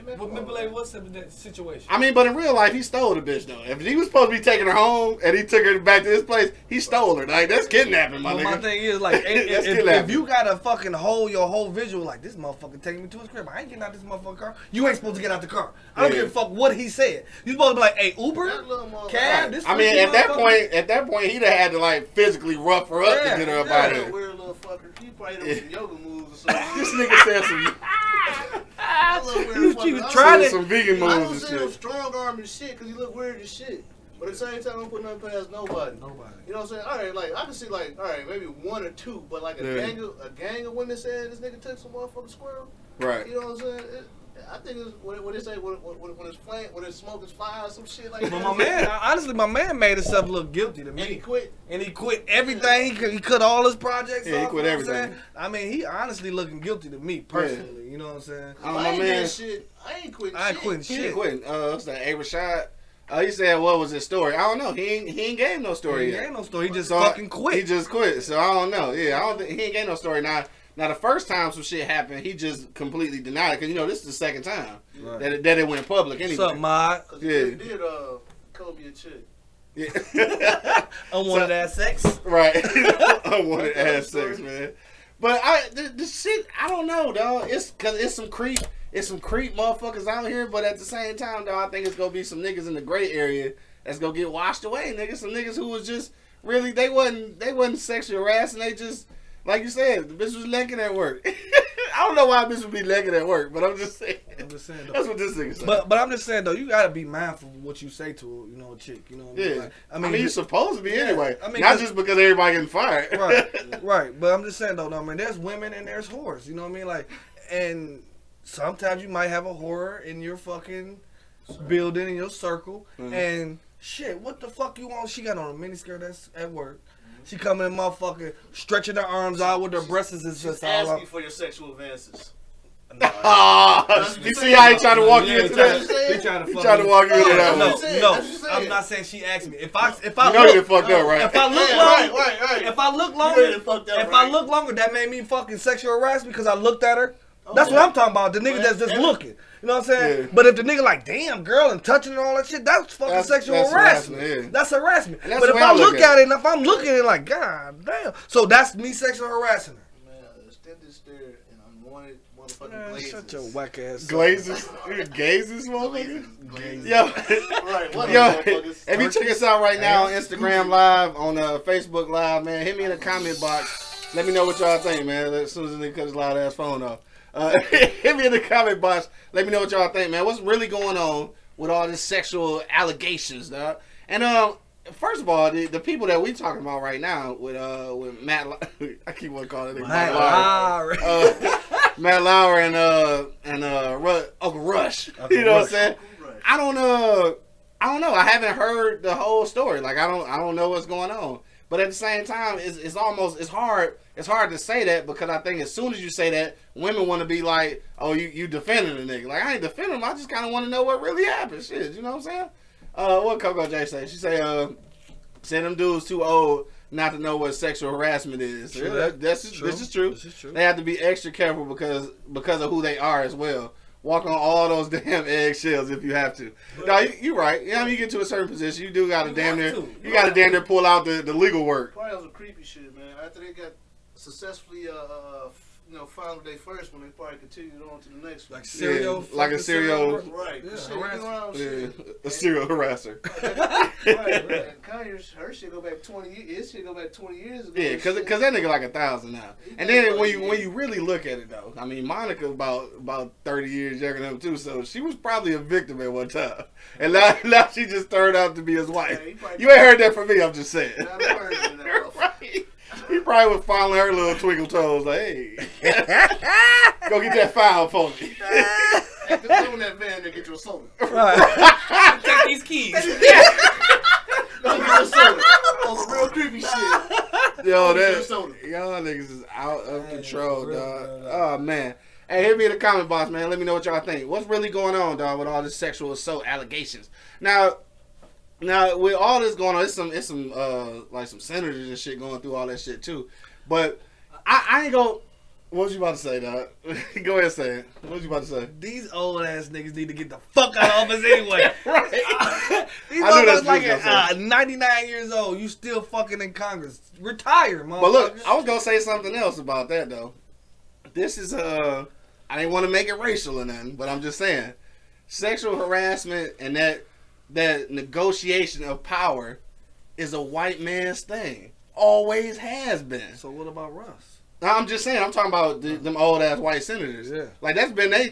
B: Manipulate what's the situation?
A: I mean, but in real life, he stole the bitch though. If he was supposed to be taking her home and he took her back to his place, he stole her. Like that's kidnapping, my nigga.
B: My thing is like, if you gotta fucking hold your whole visual like this motherfucker taking me to his crib, I ain't getting out this motherfucking car. You ain't supposed to get out the car. I don't give a fuck what he said. You supposed to be like, hey, Uber, cab. This
A: I mean, at that point, he'd have had to like physically rough her up to get her up out of here.
C: Weird little fucker. He probably done some yoga moves or something.
A: This nigga said some.
B: He was trying
A: some vegan moves and shit.
C: I don't say no strong arm and shit because he look weird as shit. But at the same time, I don't put nothing past nobody. You know what I'm saying? All right, like I can see like, all right, maybe one or two, but like a gang of women saying this nigga took some motherfucking squirrel.
A: Right.
C: You know what I'm saying? I think it's what they say when it's smoke is fire or some shit like that.
B: But my man, honestly, my man made himself look guilty to me.
C: And
B: he quit everything. He cut all his projects off.
A: He quit everything.
B: I mean, he honestly looking guilty to me personally. You know what I'm saying?
C: I ain't quitting shit.
A: He ain't quitting. What's that? A. Rashad. He said, what was his story? I don't know. He ain't gave no story yet.
B: He ain't no story. He just fucking quit.
A: He just quit. So I don't know. Yeah, I don't think he ain't gave no story. Now the first time some shit happened, he just completely denied it because this is the second time that it went public anyway.
B: What's up, Mod?
C: Yeah, he did Kobe a chick.
A: Yeah,
B: unwanted ass sex.
A: Right, unwanted ass sex, man. But the shit, I don't know, dog. It's because it's some creep motherfuckers out here. But at the same time, dog, I think it's gonna be some niggas in the gray area that's gonna get washed away, niggas. Some niggas who was just really they wasn't sexually harassing. They just. Like you said, the bitch was naked at work. I don't know why a bitch would be naked at work, but I'm just saying. Though. That's what this nigga said.
B: But I'm just saying though, you gotta be mindful of what you say to a chick. You know what I mean? Like,
A: I mean, you're supposed to be anyway. I mean, not just because everybody getting fired.
B: Right. But I'm just saying though, I mean, there's women and there's whores. You know what I mean? Like, and sometimes you might have a whore in your fucking building in your circle, and shit, what the fuck you want? She got on a miniskirt that's at work. She coming in motherfucking stretching her arms out with her breasts and just all
C: asking for your sexual advances.
A: You see how he trying to walk you into that? He trying to walk you into that one.
B: No, I'm not saying she asked me. If I
A: you you fucked up, right?
B: If I look longer, that made me fucking sexual harass because I looked at her. That's what I'm talking about. The nigga that's just looking. You know what I'm saying? Yeah. But if the nigga like, damn, girl, and touching and all that shit, that's fucking sexual harassment. That's harassment. But if I look at it and if I'm looking at it like, god damn. So that's me sexual harassing her.
C: Man, extended stare and unwanted motherfucking glazes.
B: Shut your whack ass.
A: Glazes? Gazes, motherfucker? Yo, if you check us out right now on Instagram Live, on Facebook Live, man, hit me in the comment box. Let me know what y'all think, man. As soon as the nigga cut his loud ass phone off. Hit me in the comment box. Let me know what y'all think, man. What's really going on with all this sexual allegations, dog? And first of all, the people that we talking about right now with Matt, I keep on calling it
B: Matt Lauer.
A: Matt Lauer and Uncle Rush. You know what I'm saying? I don't know. I haven't heard the whole story. Like I don't know what's going on. But at the same time, it's hard. It's hard to say that because I think as soon as you say that, women want to be like, oh, you defending the nigga. Like I ain't defending him. I just kind of want to know what really happened. Shit, you know what I'm saying? What Coco J say? She say them dudes too old not to know what sexual harassment is. This is true. This is true. They have to be extra careful because of who they are as well. Walk on all those damn eggshells if you have to. No, you're right. Yeah, I mean, you get to a certain position, you do gotta damn near pull out the legal work.
C: Probably was some creepy shit, man. After they got successfully found they first one, they probably continued on to the next one.
A: Like a serial,
C: right? Yeah,
A: a serial harasser.
C: Right. Kanye's her shit go back 20 years. His shit go back 20 years ago.
A: Yeah, cause that nigga like 1,000 now. And then when you really look at it though, I mean Monica about 30 years younger than him too, so she was probably a victim at one time, and now she just turned out to be his wife. Yeah, you ain't heard that from me. I'm just saying. Right. He probably was following her little twinkle toes, like, hey, go get that file for me.
C: Go in that van and get you a soda.
B: Right. Take these keys.
C: Go get you a soda. On some real creepy shit.
A: Yo, y'all niggas is out of control, dog. Oh, man. Hey, hit me in the comment box, man. Let me know what y'all think. What's really going on, dog, with all this sexual assault allegations? Now, with all this going on, it's some like some senators and shit going through all that shit too. But I ain't go. What was you about to say, dog? Go ahead and say it. What was you about to say?
B: These old ass niggas need to get the fuck out of office anyway.
A: Right.
B: These motherfuckers like 99 years old. You still fucking in Congress. Retire, motherfucker.
A: But look, I was gonna say something else about that though. This is I didn't want to make it racial or nothing, but I'm just saying, sexual harassment and that negotiation of power is a white man's thing. Always has been.
B: So what about Russ?
A: I'm just saying. I'm talking about them old ass white senators.
B: Yeah.
A: Like that's been they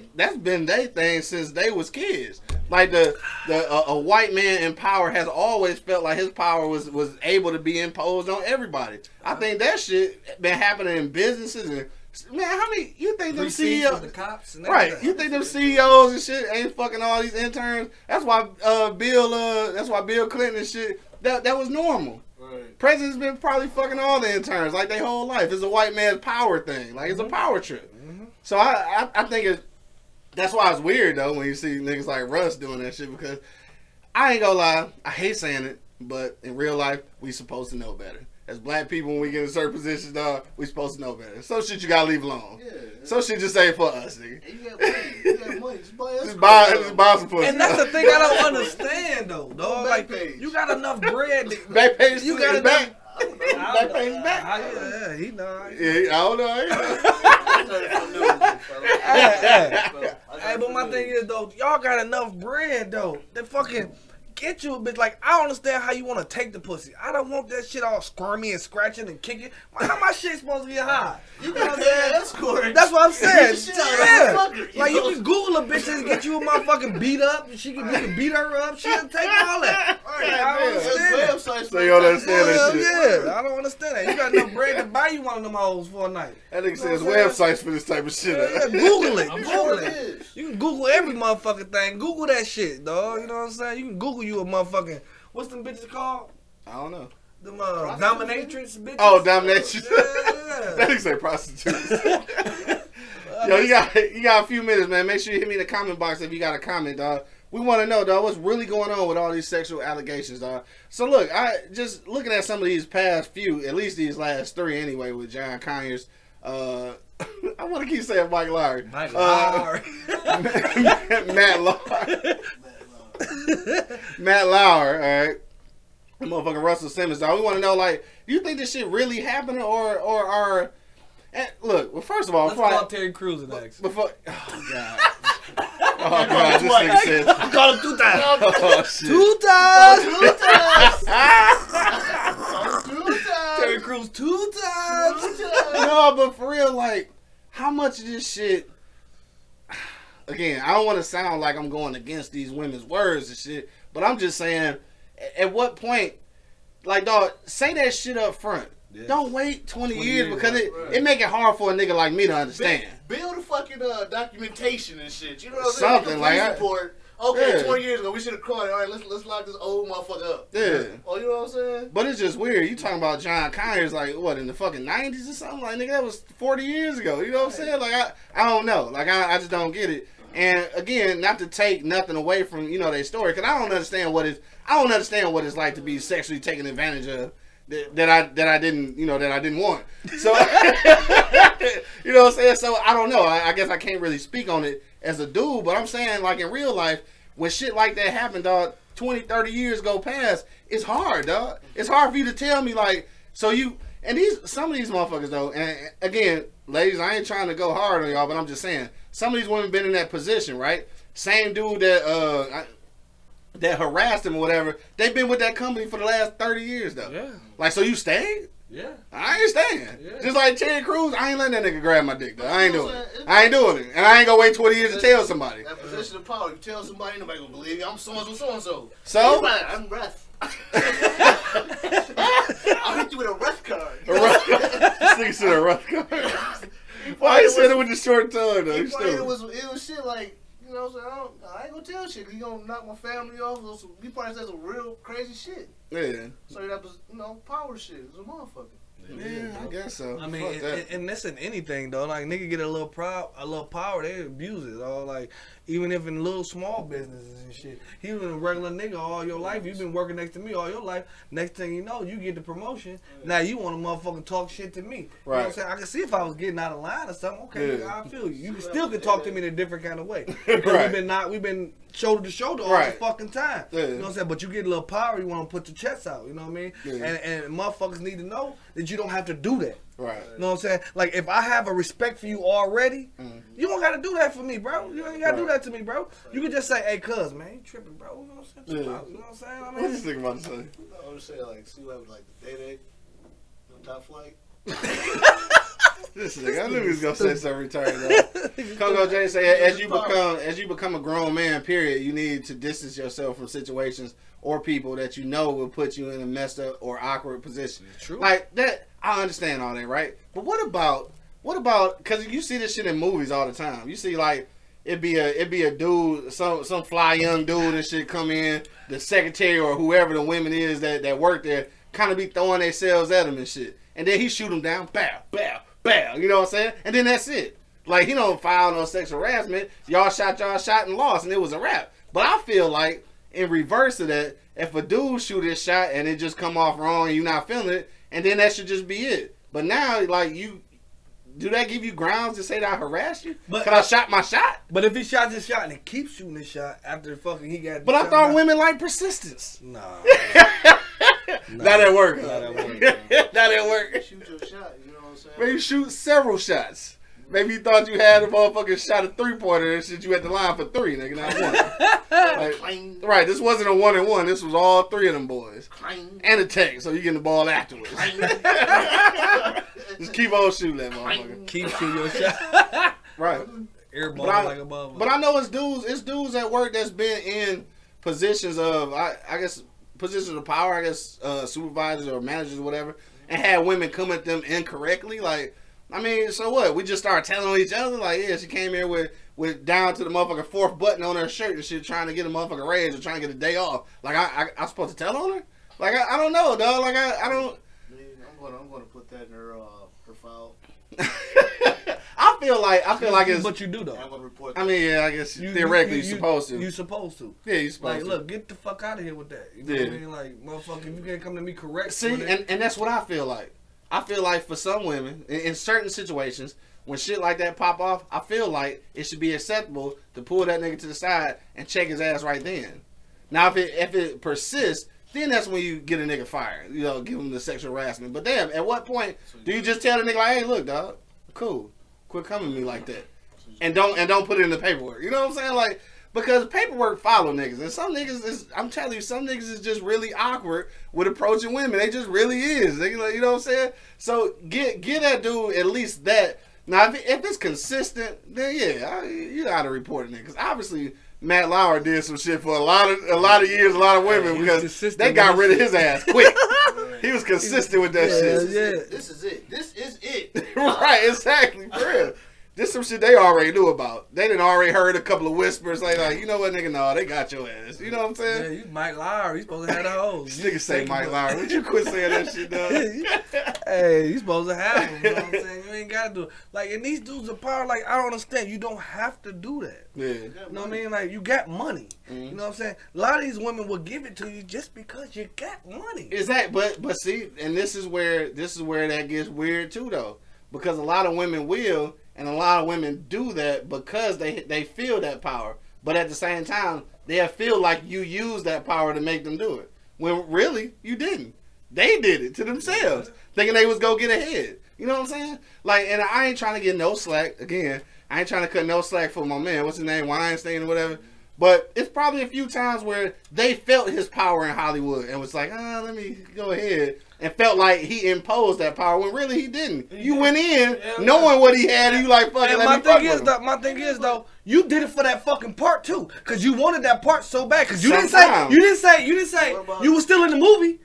A: thing since they was kids. Like a white man in power has always felt like his power was able to be imposed on everybody. I think that shit been happening in businesses and. Man, how many you think them CEOs?
B: The cops and
A: right, you think them CEOs and shit ain't fucking all these interns? That's why Bill Clinton and shit that was normal. Right. President's been probably fucking all the interns like their whole life. It's a white man's power thing. Like it's a power trip. Mm-hmm. So I think that's why it's weird though when you see niggas like Russ doing that shit because I ain't gonna lie, I hate saying it, but in real life we supposed to know better. As black people, when we get in certain positions, dog, we supposed to know better. Some shit you gotta leave alone. Yeah. Some shit just ain't for us, nigga.
C: You got money. You got money.
A: Just buy some pussy.
B: And that's the thing I don't understand, though, dog. Like, you got enough bread.
A: Back page
B: you got
A: enough. Back page back.
B: Yeah, he know.
A: Yeah, I don't
B: know. Hey, but my thing is, though, y'all got enough bread, though. They fucking... Get you a bitch. Like, I don't understand how you want to take the pussy. I don't want that shit all squirmy and scratching and kicking. How my shit supposed to get high?
C: You know what I'm saying?
B: That's what I'm saying. Yeah. Like, you can Google a bitch and get you a motherfucking beat up. You can beat her up. She'll take all that. I don't understand.
A: So you don't understand that shit?
B: Yeah, I don't understand that. You got enough bread to buy you one of them hoes for a night.
A: That nigga says websites for this type of shit.
B: Yeah, Google it. Google it. You can Google every motherfucking thing. Google that shit, dog. You know what I'm saying? You can Google you a motherfucking, what's them bitches called?
A: I don't know.
B: Them dominatrix bitches.
A: Oh, dominatrix.
B: Yeah.
A: That nigga say prostitutes. Yo, you got a few minutes, man. Make sure you hit me in the comment box if you got a comment, dog. We want to know, dog, what's really going on with all these sexual allegations, dog. So look, I just looking at some of these past few, at least these last three anyway, with John Conyers. I want to keep saying Mike Lowry.
B: Mike Lowry.
A: Matt Lowry. Matt Lauer, all right, motherfucking Russell Simmons, dog. We want to know, like, do you think this shit really happening, or are? Look, well, first of all,
B: let's call Terry Crews next.
A: Oh god, this nigga said.
B: I called him 2 times.
A: Oh shit.
B: 2 times. Terry Crews 2 times.
A: No, but for real, like, how much of this shit? Again, I don't want to sound like I'm going against these women's words and shit, but I'm just saying, at what point like, dog, say that shit up front. Yeah. Don't wait 20 years because it make it hard for a nigga like me to understand.
C: Build a fucking documentation and shit. You know what I'm saying?
A: Something like that.
C: Okay, 20 years ago, we should have caught it. All right, let's lock this old motherfucker up.
A: Yeah.
C: Oh, you know what I'm saying?
A: But it's just weird. You talking about John Conyers, like, what, in the fucking 90s or something? Like, nigga, that was 40 years ago. You know what I'm saying? Like, I don't know. Like, I just don't get it. And, again, not to take nothing away from, you know, their story, because I don't understand what it's like to be sexually taken advantage of. That I didn't want. So you know what I'm saying? So I don't know. I guess I can't really speak on it as a dude, but I'm saying like in real life, when shit like that happen, dog, 20, 30 years go past, it's hard, dog. It's hard for you to tell me like, so you and some of these motherfuckers though, and again, ladies, I ain't trying to go hard on y'all, but I'm just saying, some of these women been in that position, right? Same dude that harassed him or whatever, they've been with that company for the last 30 years though. Yeah. Like, so you stayed?
B: Yeah.
A: I ain't staying. Yeah. Just like Terry Crews, I ain't letting that nigga grab my dick though. I ain't doing it. I ain't doing it. And I ain't gonna wait 20 years to tell somebody.
C: That position of power, you tell somebody, nobody gonna believe you. I'm so-and-so, so-and-so.
A: So?
C: I'm ref. I'll hit you with a ref card.
A: This nigga said a ref card. Why you said it with the short tongue though?
C: It was shit like, you know what I'm saying? I ain't gonna tell shit. You gonna knock my family off. You probably said some real crazy shit.
A: Yeah.
C: So that was, you know, power shit. It's a motherfucker.
A: Yeah, I guess so.
B: I mean, and that's in anything though. Like nigga get a little power, they abuse it. Or like even if in little small businesses and shit. You been a regular nigga all your life. You've been working next to me all your life. Next thing you know, you get the promotion. Now you want to motherfucking talk shit to me. You know what I'm saying? I can see if I was getting out of line or something. Okay, nigga, I feel you. You still can talk to me in a different kind of way. Because we've been shoulder to shoulder all the fucking time. You know what I'm saying? But you get a little power, you want to put your chest out. You know what I mean? And motherfuckers need to know that you don't have to do that.
A: Right.
B: You know what I'm saying? Like, if I have a respect for you already, you don't got to do that for me, bro. You ain't got to do that to me, bro. You can just say, hey, cuz, man, you tripping, bro. You know what I'm saying? You know what I'm saying? I mean,
A: what you think about to say?
C: I was saying, like, see what happened, like, the day on top flight.
A: This nigga, I knew he was gonna say something retarded. Coco J say, as you become a grown man, period, you need to distance yourself from situations or people that you know will put you in a messed up or awkward position.
B: True.
A: Like that, I understand all that, right? But what about? Because you see this shit in movies all the time. You see like it be a dude, some fly young dude and shit come in, the secretary or whoever the women is that work there, kind of be throwing themselves at him and shit, and then he shoot them down, bow, bow. Bam, you know what I'm saying? And then that's it. Like, he don't file no sexual harassment. Y'all shot and lost, and it was a wrap. But I feel like, in reverse of that, if a dude shoot his shot and it just come off wrong and you not feeling it, and then that should just be it. But now, like, do that give you grounds to say that I harassed you? Because I shot my shot?
B: But if he shot his shot and he keeps shooting his shot after fucking he got...
A: But I thought women like persistence.
B: Nah.
A: Not at work.
B: Not at work.
A: Not at work.
C: Shoot your shot, you know what I'm saying?
A: Maybe you shoot several shots. Maybe you thought you had a motherfucking shot a 3-pointer and shit. You at the line for 3, nigga, not 1. Right, this wasn't a 1-and-1. This was all 3 of them boys. And a tech, so you getting the ball afterwards. Just keep on shooting that motherfucker.
B: Keep shooting your shot.
A: Right.
B: Airball like a motherfucker.
A: But I know it's dudes at work that's been in positions of, I guess, positions of power, I guess, supervisors or managers or whatever, and had women come at them incorrectly. Like, I mean, so what? We just start telling each other, like, yeah, she came here with down to the motherfucking 4th button on her shirt and shit, trying to get a motherfucking raise or trying to get a day off. Like, I supposed to tell on her? Like, I don't know, dog. Like, I don't.
C: I'm gonna put that in her file.
A: I feel like it's.
B: But you do though.
C: I'm gonna report
A: that. I mean, yeah, I guess theoretically you're supposed to.
B: You supposed to.
A: Yeah, you supposed
B: like,
A: to.
B: look, get the fuck out of here with that. You know what I mean? Like, motherfucker, if you can't come to me correct.
A: See, and that's what I feel like. I feel like for some women, in certain situations, when shit like that pop off, I feel like it should be acceptable to pull that nigga to the side and check his ass right then. Now, if it persists, then that's when you get a nigga fired. You know, give him the sexual harassment. But damn, at what point do you just tell the nigga like, hey, look, dog, cool, quit coming to me like that, and don't put it in the paperwork. You know what I'm saying? Like, because paperwork follow niggas, and some niggas I'm telling you, some niggas is just really awkward with approaching women. They just really is. They, you know what I'm saying? So get that dude at least that. Now, if it's consistent, then yeah, you gotta report it, because obviously Matt Lauer did some shit for a lot of years, a lot of women, because they got rid of his ass quick. He was consistent with that shit.
C: This is it. This is it.
A: Right, exactly. For real. This some shit they already knew about. They done already heard a couple of whispers like, you know what, nigga, no, they got your ass. You know what I'm saying?
B: Yeah, you Mike Lowry. You supposed to have the hoes.
A: This nigga say Mike Lowry. Would you quit saying that shit, dog?
B: Hey, you supposed to have them. You know what I'm saying? You ain't got to do it. Like, and these dudes are power. Like, I don't understand. You don't have to do that.
A: Yeah.
B: You know what I mean? Like, you got money. You know what I'm saying? A lot of these women will give it to you just because you got money.
A: Exactly. But see, and this is where that gets weird too, though, because a lot of women will. And a lot of women do that because they feel that power. But at the same time, they feel like you use that power to make them do it. When really, you didn't. They did it to themselves, thinking they was going to get ahead. You know what I'm saying? Like, and I ain't trying to get no slack. Again, I ain't trying to cut no slack for my man. What's his name? Weinstein or whatever. But it's probably a few times where they felt his power in Hollywood and was like, let me go ahead. And felt like he imposed that power when really he didn't. You went in knowing what he had and you like, fuck it, let me fuck with him.
B: My thing is though, you did it for that fucking part too. Cause you wanted that part so bad. Cause you didn't say you were still in the movie.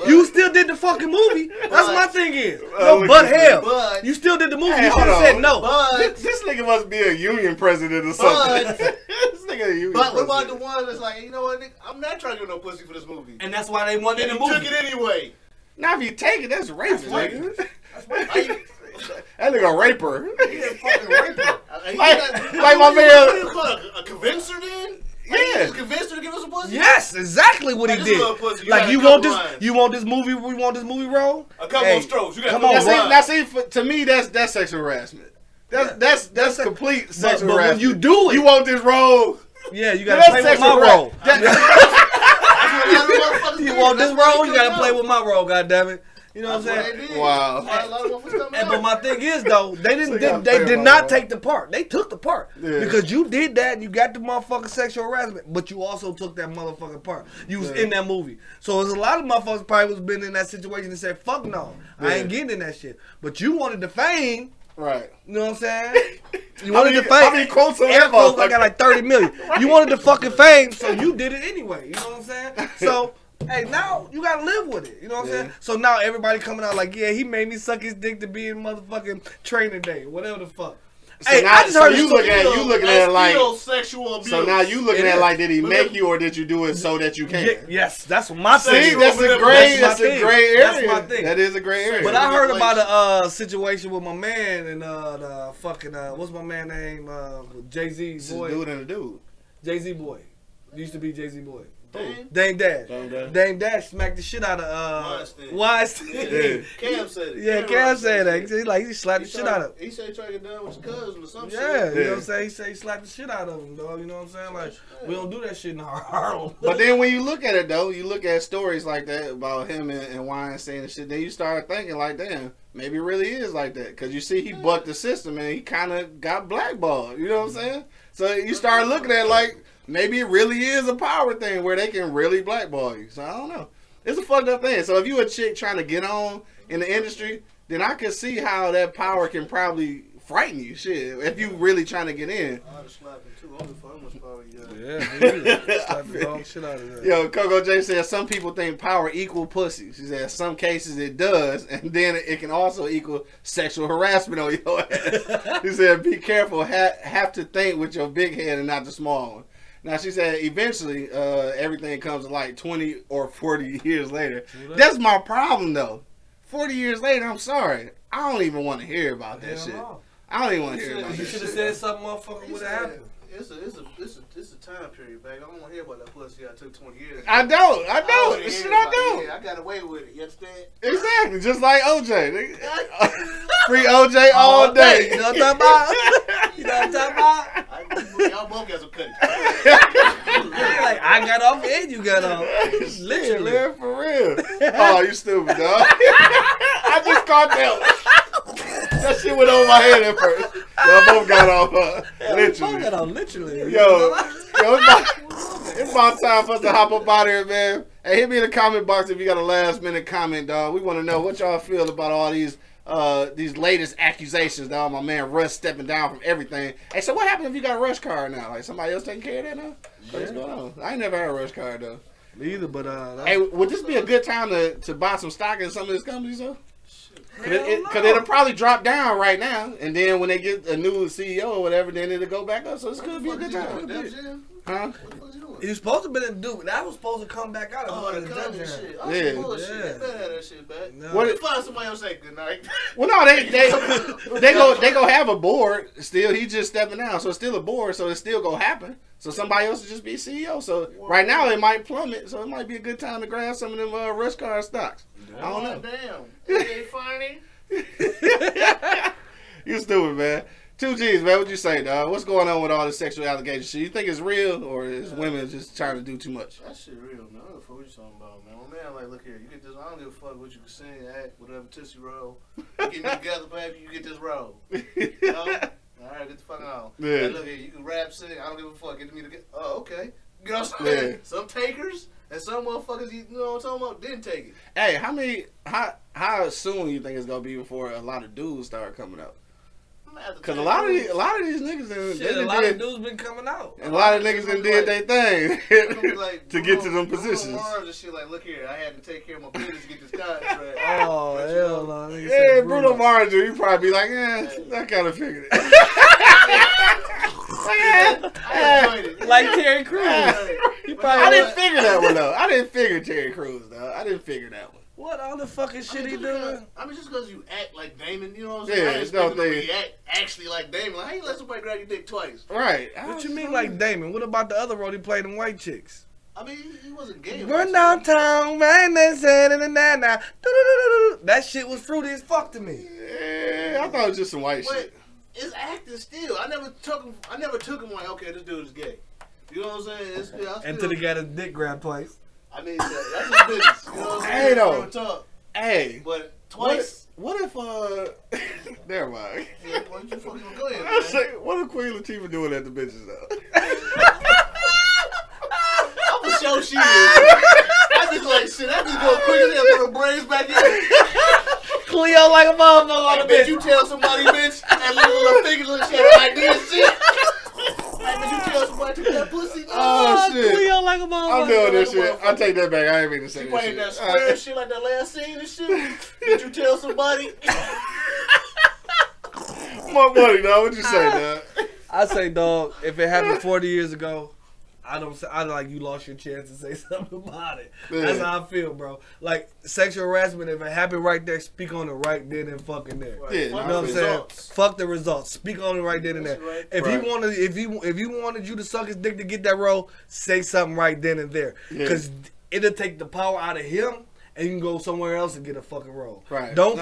B: You still did the fucking movie. That's my thing is. No, but hell, you still did the movie. You should have said no.
C: But
A: this nigga must be a union president or something. This nigga a union
C: But what about
A: president.
C: the one that's like, you know what, nigga, I'm not trying to get no pussy for this movie.
B: And that's why they wanted in the movie.
C: Took it anyway.
A: Now if you take it, that's racist, nigga.
C: That's right.
A: That nigga a raper.
C: He a fucking raper.
A: Like my man.
C: What do you call it? A convincer then?
A: Yeah.
C: He convinced her to give us a pussy?
B: Yes, exactly what he
C: Like,
B: did.
C: this little pussy, you
B: Like
C: got
B: you
C: a
B: want
C: couple
B: this,
C: lines.
B: you want this movie? We want this movie role.
C: A couple of strokes. You got
B: come
C: a
B: on,
C: couple
B: bro.
C: of
A: Now see, to me, that's sexual harassment. That's complete sexual
B: but
A: harassment.
B: when you do it,
A: you want this role.
B: yeah, you gotta play with my role. You want this role? You gotta play with my role. God damn it. You know what I'm saying?
A: Wow.
B: But my thing is though, they did not take the part. They took the part because you did that and you got the motherfucking sexual harassment, but you also took that motherfucking part. You was in that movie, so there's a lot of motherfuckers probably was been in that situation and said, "Fuck no, I ain't getting in that shit." But you wanted the fame,
A: right?
B: You know what I'm saying? You wanted the fame.
A: How many quotes on that
B: quotes, I got like 30 million. You wanted the fucking fame, so you did it anyway. You know what I'm saying? So. Hey, now you gotta live with it. You know what I'm saying? So now everybody coming out like, yeah, he made me suck his dick to be in motherfucking training day, whatever the fuck.
A: So
B: hey,
A: now,
B: I just heard
A: you looking at it like
C: sexual abuse.
A: So now you looking at it like, did he make you or did you do it so that you can?
B: Yes, that's my thing.
A: See, that's a gray area.
B: That's my thing.
A: That is a gray area.
B: But I heard about a situation with my man and the fucking what's my man name? Jay-Z boy.
A: Dude and a dude.
B: Jay-Z boy. Used to be Jay-Z boy.
C: Dame
B: Dash. Dame Dash smacked the shit out of Weinstein.
C: Yeah. Cam said it.
B: Yeah, Cam said that. He slapped the shit out of him.
C: He said he tried to get done with his cousin or some shit.
B: Yeah, you know what I'm saying? He said he slapped the shit out of him, dog. You know what I'm saying? Like, we don't do that shit in Harlem.
A: But then when you look at it, though, you look at stories like that about him and Weinstein and shit, then you start thinking like, damn, maybe it really is like that. Because you see he bucked the system and he kind of got blackballed. You know what I'm saying? So you start looking at it like, maybe it really is a power thing where they can really blackball you. So I don't know. It's a fucked up thing. So if you a chick trying to get on in the industry, then I can see how that power can probably frighten you. Shit, if you really trying to get in.
C: I'd slap him too. Only for how much power you got.
B: Yeah, slap the dog shit out of that.
A: Yo, Coco J said some people think power equal pussy. She said some cases it does, and then it can also equal sexual harassment on your ass. He said be careful. Have to think with your big head and not the small one. Now, she said eventually everything comes to like 20 or 40 years later. That's my problem, though. 40 years later, I'm sorry. I don't even want to hear about that shit. I don't even want to hear about that shit.
B: You should have said something motherfucker would have happened.
C: It's a time period, back. I don't want to hear about that pussy I took 20 years.
A: I don't. I don't. Shit, I don't.
C: Yeah, I got away with it. You understand?
A: Exactly. Just like OJ. Free OJ all day.
B: You know what I'm talking about? You know what I'm talking about?
C: Y'all both got some cutting.
B: Like, I got off and you got off. Literally.
A: Live for real. Oh, you stupid, dog. I just caught that. That shit went over my head at first. Y'all both got off. Literally.
B: Got off, literally.
A: Yo, it's about time for us to hop up out here, man. Hey, hit me in the comment box if you got a last minute comment, dog. We want to know what y'all feel about all these latest accusations, dog. My man Russ stepping down from everything. Hey, so what happened if you got a rush card now? Like somebody else taking care of that now? What's going on? I ain't never had a rush card though.
B: Neither, but
A: hey, would this be a good time to buy some stock in some of these companies though? Because it'll probably drop down right now, and then when they get a new CEO or whatever, then it'll go back up. So this could be a good time. Huh?
B: He was supposed to be in Duke. That was supposed to come back out.
C: Oh, the gun shit. Oh,
A: yeah.
C: Bullshit. They better have that shit back.
B: No.
C: What if find somebody else say good night?
A: Well, no, they go have a board still. He's just stepping down, so it's still a board, so it's still gonna happen. So somebody else will just be CEO. So right now it might plummet, so it might be a good time to grab some of them rush car stocks. I don't know.
C: Damn, it ain't funny.
A: You stupid, man. 2 G's, man. What you say, dog? What's going on with all this sexual allegation shit? You think it's real, or is women just trying to do too much?
C: That shit real, man. I don't know what you talking about, man. My man, like, look here, you get this. I don't give a fuck what you can sing, act, whatever, tootsie roll. You get me together, baby. You get this roll. You know? All right, get the fuck on.
A: Yeah.
C: Hey, look here, you can rap, sing. I don't give a fuck. Get me together. Oh, okay. You know what I'm saying?
A: Yeah.
C: Some takers and some motherfuckers, you know what I'm talking about, didn't take it.
A: Hey, how soon you think it's gonna be before a lot of dudes start coming out? Because a lot of these niggas,
B: a lot of dudes been coming out,
A: and a lot of niggas did their thing
C: like,
A: to get to them positions.
C: Mars and shit, like, look here, I had to take care of my business to get this contract.
B: Oh, hell no.
A: Yeah, Bruno Mars, you probably be like, I kind of figured it.
B: Like Terry Crews.
A: I didn't figure that one though. I didn't figure Terry Crews though. I didn't figure that one.
B: What all the fucking shit he doing?
C: I mean, just because you act like Damon, you know what I'm saying?
A: Yeah,
C: I didn't expect him to act actually like Damon. Like, how you let somebody grab your dick twice?
A: Right.
B: What you mean like Damon? What about the other role he played in White Chicks?
C: I mean, he wasn't gay.
B: Run downtown, man, they said now. That shit was fruity as fuck to me.
A: Yeah, I thought it was just some white shit.
C: It's acting still. I never took him like, okay, this dude is gay. You know what I'm saying?
B: Until he got his dick grabbed twice.
C: I mean, that's his business. You know what I'm saying?
A: Hey, though. Hey.
C: But twice.
A: What if, never mind.
C: Yeah, why don't you fucking go ahead,
A: I say, what if Queen Latifah doing at the bitches, though?
C: I'm for sure she is. I just like, shit, I just go quick as hell, put her braids back in.
B: Cleo like a motherfucker on the bitch.
C: You tell somebody, bitch, and little fingers and shit like this shit. Hey, but you tell somebody to that pussy.
A: Oh, shit.
B: Cleo like a motherfucker.
A: I'm doing this shit. I take that back. I ain't mean to say
C: that
A: shit.
C: She that square shit like that last scene and shit. Did you tell somebody?
A: More money, dog. What you say, dog?
B: I say, dog, if it happened 40 years ago, I like you lost your chance to say something about it. Yeah. That's how I feel, bro. Like sexual harassment, if it happened right there, speak on it right then and fucking there.
C: Right.
A: Yeah,
B: you know what I'm saying? Fuck the results. Speak on it right then and there.
C: Right.
B: If he wanted you to suck his dick to get that role, say something right then and there. Because it'll take the power out of him. And you can go somewhere else and get a fucking role.
A: Right.
B: Don't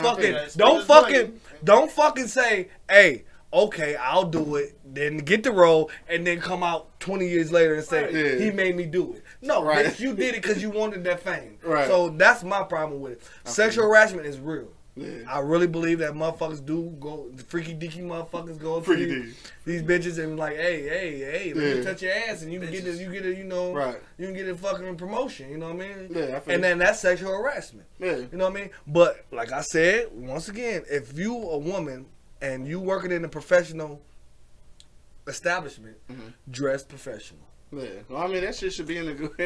B: fucking say, hey, okay, I'll do it, then get the role, and then come out 20 years later and say, he made me do it. No, bitch, you did it because you wanted that fame.
A: Right.
B: So that's my problem with it. Sexual harassment is real. Yeah. I really believe that motherfuckers do go, the freaky deaky motherfuckers go up to these bitches and like, hey, let me touch your ass and you can get this, you can get a fucking promotion, you know what I mean?
A: Yeah,
B: and then that's sexual harassment.
A: Yeah.
B: You know what I mean? But like I said, once again, if you a woman and you working in a professional establishment, dress professional.
A: Yeah, well, I mean that shit should be in the rule books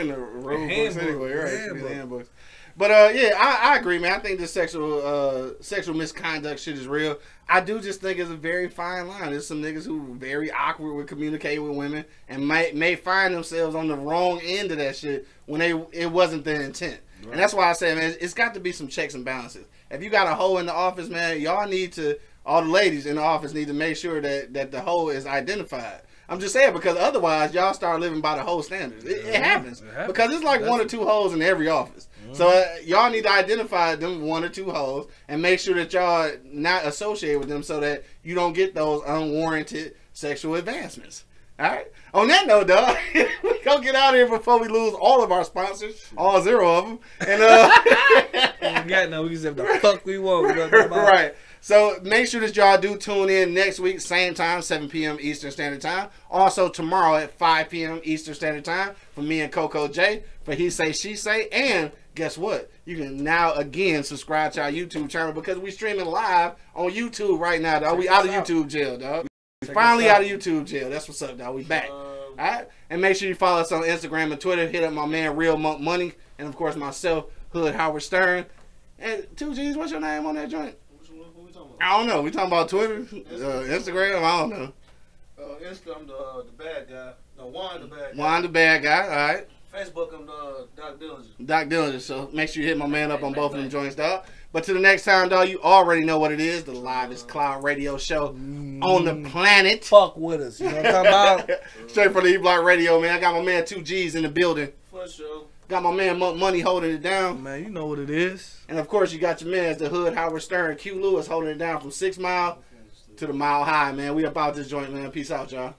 A: anyway, right? It should be the handbooks. But I agree, man. I think the sexual misconduct shit is real. I do just think it's a very fine line. There's some niggas who are very awkward with communicating with women and may find themselves on the wrong end of that shit when it wasn't their intent. Right. And that's why I say, man, it's got to be some checks and balances. If you got a hoe in the office, man, y'all need to. All the ladies in the office need to make sure that the hoe is identified. I'm just saying because otherwise y'all start living by the hoe standards. It happens because it's like one or two hoes in every office. So y'all need to identify them one or two hoes and make sure that y'all not associated with them so that you don't get those unwarranted sexual advancements. All right. On that note, dog, we gonna get out of here before we lose all of our sponsors, all 0 of them. And
B: we can say the fuck we want.
A: Right. So make sure that y'all do tune in next week, same time, 7 p.m. Eastern Standard Time. Also tomorrow at 5 p.m. Eastern Standard Time for me and Coco J for He Say, She Say. And guess what? You can now again subscribe to our YouTube channel because we streaming live on YouTube right now, dog. We out of YouTube jail, dog. We finally out of YouTube jail. That's what's up, dog. We back. Alright? And make sure you follow us on Instagram and Twitter. Hit up my man Real Monk Money. And of course myself, Hood Howard Stern. And 2G's, what's your name on that joint?
C: What we talking about?
A: I don't know. We talking about Twitter? Instagram? I don't know.
C: Instagram, I'm the bad guy. No, Juan the bad guy.
A: Juan the bad guy. Alright.
C: Facebook, I'm the Doc Dillinger.
A: Doc Dillinger. So make sure you hit my man up on both of them joints, dog. But to the next time, dog, you already know what it is. The livest cloud radio show on the planet.
B: Fuck with us. You know what I'm talking about?
A: Straight from the E-Block Radio, man. I got my man 2G's in the building.
C: For sure.
A: Got my man Money holding it down.
B: Man, you know what it is.
A: And of course, you got your man, the Hood Howard Stern, Q Lewis holding it down from 6 Mile to the Mile High, man. We about this joint, man. Peace out, y'all.